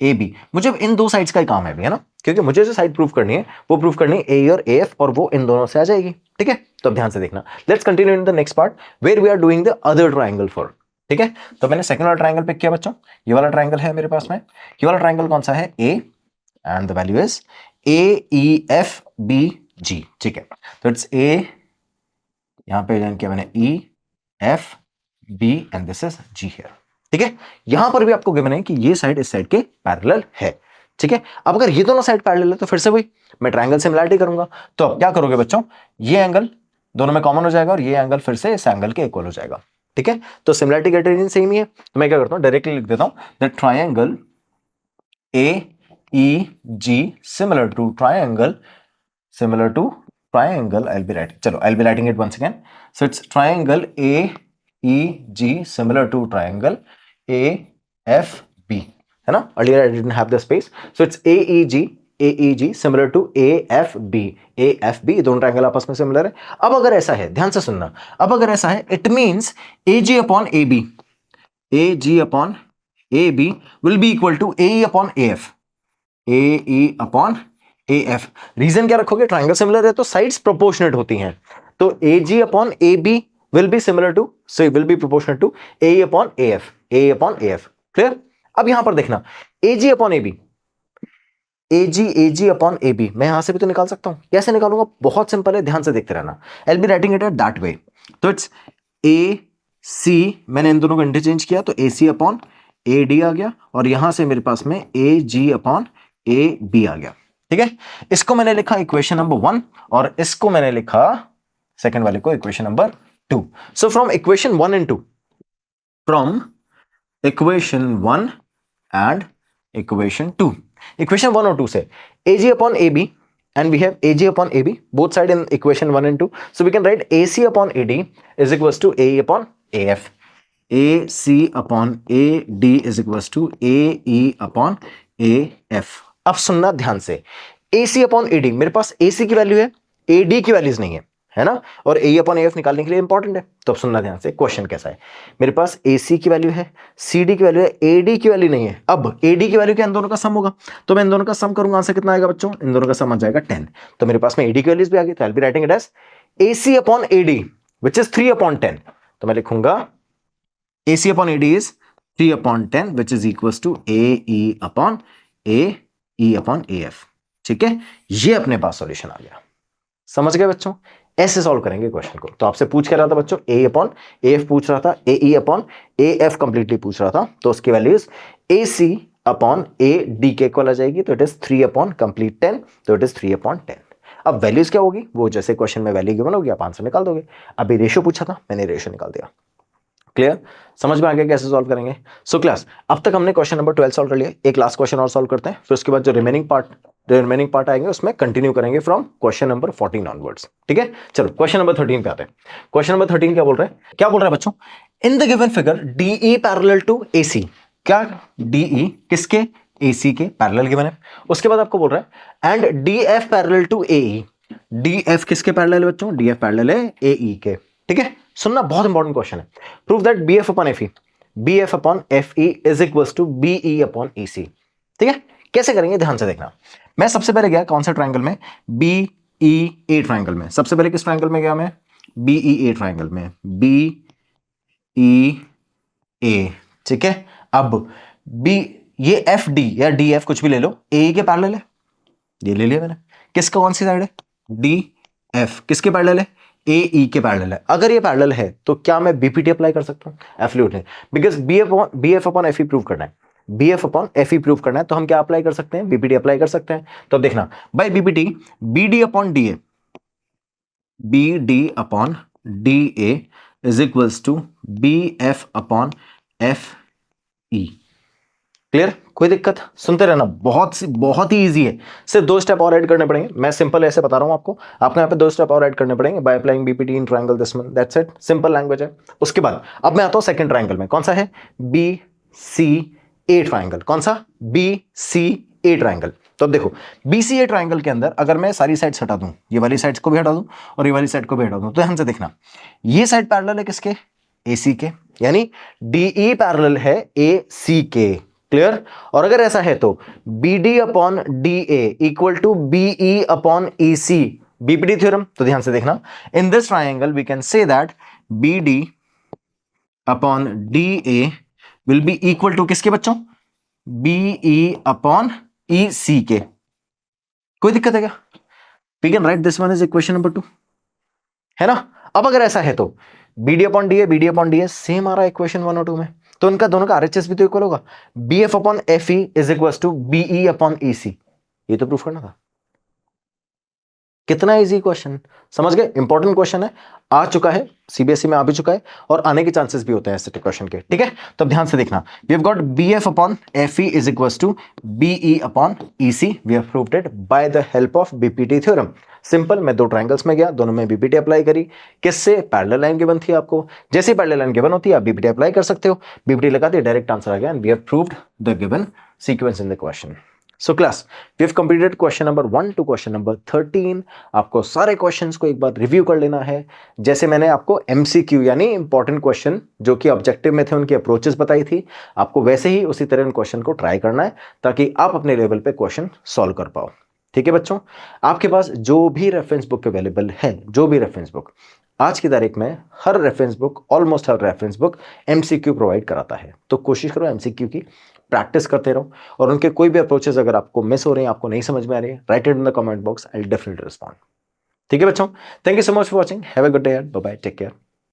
AB. मुझे अब इन दो साइड्स का ही काम है भी, है ना, क्योंकि मुझे जो साइड प्रूव करनी है वो प्रूव करनी है A और AF, और वो इन दोनों से आ जाएगी। ठीक है, तो अब ध्यान से देखना, let's continue in the next part where we are doing the other triangle for. ठीक है, तो मैंने सेकंड वाला ट्रायंगल पिक किया बच्चों, ये वाला ट्रायंगल है मेरे पास में। ये वाला ट्रायंगल कौन सा है, A and the value is AEFBG। ठीक है, तो इट्स A, यहां पे किया मैंने EFB and this is G here. ठीक है, यहां पर भी आपको गिवन है कि ये साइड इस साइड के पैरेलल है। ठीक है, अब अगर ये दोनों साइड पैरेलल है तो फिर से वही मैं ट्रायंगल सिमिलैरिटी करूंगा। तो अब क्या करोगे बच्चों, ये एंगल दोनों में कॉमन हो जाएगा और ये एंगल फिर से इस एंगल के इक्वल हो जाएगा। ठीक है, तो सिमिलैरिटी क्राइटेरियन सेम ही है, तो मैं क्या करता हूं डायरेक्टली लिख देता हूं that triangle AEG similar to triangle, I'll be writing it once again. So it's triangle AEG similar to triangle AFB, है ना, earlier I didn't have the space, so it's AEG similar to AFB, दोनों ट्रायंगल आपस में सिमिलर है। अब अगर ऐसा है, ध्यान से सुनना, अब अगर ऐसा है it means AG upon AB will be equal to AE upon AF, AF। Reason क्या रखोगे, ट्रायंगल सिमिलर है तो साइड्स प्रोपोर्शनेट होती हैं, तो AG upon AB will be similar to, so it will be proportional to AE upon AF, clear. अब यहां पर देखना AG upon AB, AG upon AB मैं यहां से भी तो निकाल सकता हूं, कैसे निकालूंगा, बहुत सिंपल है, ध्यान से देखते रहना। I'll be writing it that way, तो इट्स AC, मैंने इन दोनों को इंटरचेंज किया तो AC अपॉन AD आ गया, और यहां से मेरे पास में AG अपॉन AB आ गया। ठीक है, इसको मैंने लिखा इक्वेशन नंबर 1 और इसको मैंने लिखा सेकंड वाले को equation number 2। So from equation 1 and 2, from equation 1 and equation 2, equation 1 और 2 से AG upon AB and we have AG upon AB both side in equation 1 and 2, so we can write AC upon AD is equals to AE upon AF, AC upon AD is equals to AE upon AF। अब सुनना ध्यान से, AC upon AD, मेरे पास AC की वैल्यू है, AD की वैल्यूज नहीं है ना, और AE upon AF निकालने के लिए इंपॉर्टेंट है। तो अब सुनना ध्यान से, क्वेश्चन कैसा है, मेरे पास AC की वैल्यू है, CD की वैल्यू है, AD की वैल्यू नहीं है। अब AD की वैल्यू क्या, इन दोनों का सम होगा, तो मैं इन दोनों का सम करूंगा, आंसर कितना आएगा बच्चों, इन दोनों का सम आ जाएगा 10। तो मेरे पास में AD की वैल्यूज भी आ गई, तो I will be writing it as AC upon AD which is 3 upon 10, तो मैं लिखूंगा AC upon AD is 3 upon 10 which is equals to AE upon AF। ठीक है, ये अपने पास सॉल्यूशन आ गया, समझ गए बच्चों, ऐसे सॉल्व करेंगे क्वेश्चन को। तो आपसे पूछ क्या रहा था बच्चों, AE upon AF पूछ रहा था, AE upon AF कंप्लीटली पूछ रहा था, तो उसकी वैल्यूज AC upon AD के इक्वल आ जाएगी, तो इट इज 3 upon कंप्लीट 10, तो इट इज 3 upon 10। अब वैल्यूज क्या होगी, वो जैसे क्वेश्चन में वैल्यू गिवन होगी आप आंसर निकाल दोगे। अभी रेशियो पूछा था, मैंने रेशियो निकाल दिया। क्लियर, समझ में आ गया कैसे सॉल्व करेंगे। सो क्लास, अब तक हमने क्वेश्चन नंबर 12 सॉल्व कर लिया, एक लास्ट क्वेश्चन और सॉल्व करते हैं, फिर उसके बाद जो रिमेनिंग पार्ट आएंगे उसमें कंटिन्यू करेंगे फ्रॉम क्वेश्चन नंबर 14 ऑनवर्ड्स। ठीक है, चलो क्वेश्चन नंबर 13 पे आते हैं। क्वेश्चन नंबर 13 क्या बोल रहा है बच्चों, in the given figure DE parallel to AC, क्या DE किसके, AC के पैरेलल गिवन है। उसके बाद आपको बोल रहा है and DF parallel to AE, DF किसके पैरेलल है बच्चों, DF पैरेलल है AE के। ठीक है, सुनना बहुत इंपॉर्टेंट क्वेश्चन है, prove that BF upon FE, BF upon FE is equals to BE upon EC। ठीक है, कैसे करेंगे ध्यान से देखना। मैं सबसे पहले गया कौन सा ट्रायंगल में, BEA ट्रायंगल में। सबसे पहले किस ट्रायंगल में गया मैं, BEA ट्रायंगल में, BEA। ठीक है, अब ये FD या DF कुछ भी ले लो, AE के पैरेलल है, ये ले लिया मैंने। किसका कौन सी साइड है, डी एफ किसके पैरेलल है, ए ई के पैरेलल है। अगर ये पैरेलल है तो क्या मैं बीपीटी अप्लाई कर सकता हूं, absolutely, because B F upon F E prove करना है, B F upon F E prove करना है, तो हम क्या अप्लाई कर सकते हैं, बीपीटी अप्लाई कर सकते हैं। तो अब देखना by BPT B D upon D A, B D upon D A is equals to B F upon F E. Clear, कोई दिक्कत, सुनते रहना, बहुत ही इजी है। सिर्फ 2 स्टेप और ऐड करने पड़ेंगे, मैं सिंपल ऐसे बता रहा हूं आपको यहाँ पे 2 स्टेप और ऐड करने पड़ेंगे by applying BPT in triangle this one, that's it, simple language है। उसके बाद अब मैं आता हूं सेकंड ट्रायंगल में, कौन सा है, बी सी ए ट्रायंगल, कौन सा, बी सी ए ट्रायंगल। तो अब देखो बी सी ए ट्रायंगल के अंदर अगर मैं सारी साइड्स हटा दूं, ये वाली साइड्स को भी हटा दूं और ये वाली साइड को भी हटा दूं, तो ध्यान से देखना ये साइड पैरेलल है किसके, ए सी के, यानी डी ई पैरेलल है ए सी के। क्लियर, और अगर ऐसा है तो B D upon D A equal to B E upon E C, BPT theorem. तो ध्यान से देखना, in this triangle we can say that B D upon D A will be equal to किसके बच्चों, बी ई अपॉन ई सी के। कोई दिक्कत है क्या, we can write this one is equation number 2, है ना। अब अगर ऐसा है तो B D upon D A same आ रहा है इक्वेशन 1 और 2 में, तो उनका दोनों का आरएचएस भी तो इक्वल होगा, B F upon F E is equal to B E upon E C, ये तो प्रूफ करना था। कितना इजी क्वेश्चन, समझ गए, इंपॉर्टेंट क्वेश्चन है, आ चुका है सीबीएसई में, आ भी चुका है और आने के चांसेस भी होते हैं ऐसे क्वेश्चन के, ठीक है। तो ध्यान से देखना, we have got B F upon F E is equal to B E upon E C, we have proved it by the help of BPT theorem. Simple, मैं 2 ट्रायंगल्स में गया, दोनों में बीपीटी अप्लाई करी, किससे, पैरेलल लाइन गिवन थी आपको, जैसे पैरेलल लाइन गिवन होती है आप बीपीटी अप्लाई कर सकते हो, बीपीटी लगा दिया, डायरेक्ट आंसर आ गया, and we have proved the given sequence in the question. So class, we have completed question number 1 to question number 13. आपको सारे क्वेश्चंस को एक बार रिव्यू कर लेना है, जैसे मैंने आपको MCQ यानी इंपॉर्टेंट क्वेश्चन जो कि ऑब्जेक्टिव में थे उनकी अप्रोचेस बताई थी, आपको वैसे ही उसी तरह उन क्वेश्चन को ट्राई करना है ताकि आप अपने लेवल पे क्वेश्चन सॉल्व कर पाओ। ठीक है बच्चों, आपके पास जो भी रेफरेंस बुक अवेलेबल है, जो भी रेफरेंस बुक, आज की तारीख में हर रेफरेंस बुक, ऑलमोस्ट हर रेफरेंस बुक MCQ प्रोवाइड कराता है, तो कोशिश करो MCQ की प्रैक्टिस करते रहो, और उनके कोई भी अप्रोचेस अगर आपको मिस हो रहे हैं, आपको नहीं समझ में आ रही है, write it in the comment box, I will definitely respond. ठीक है बच्चों, thank you so much for watching, have a good day, bye bye, take care.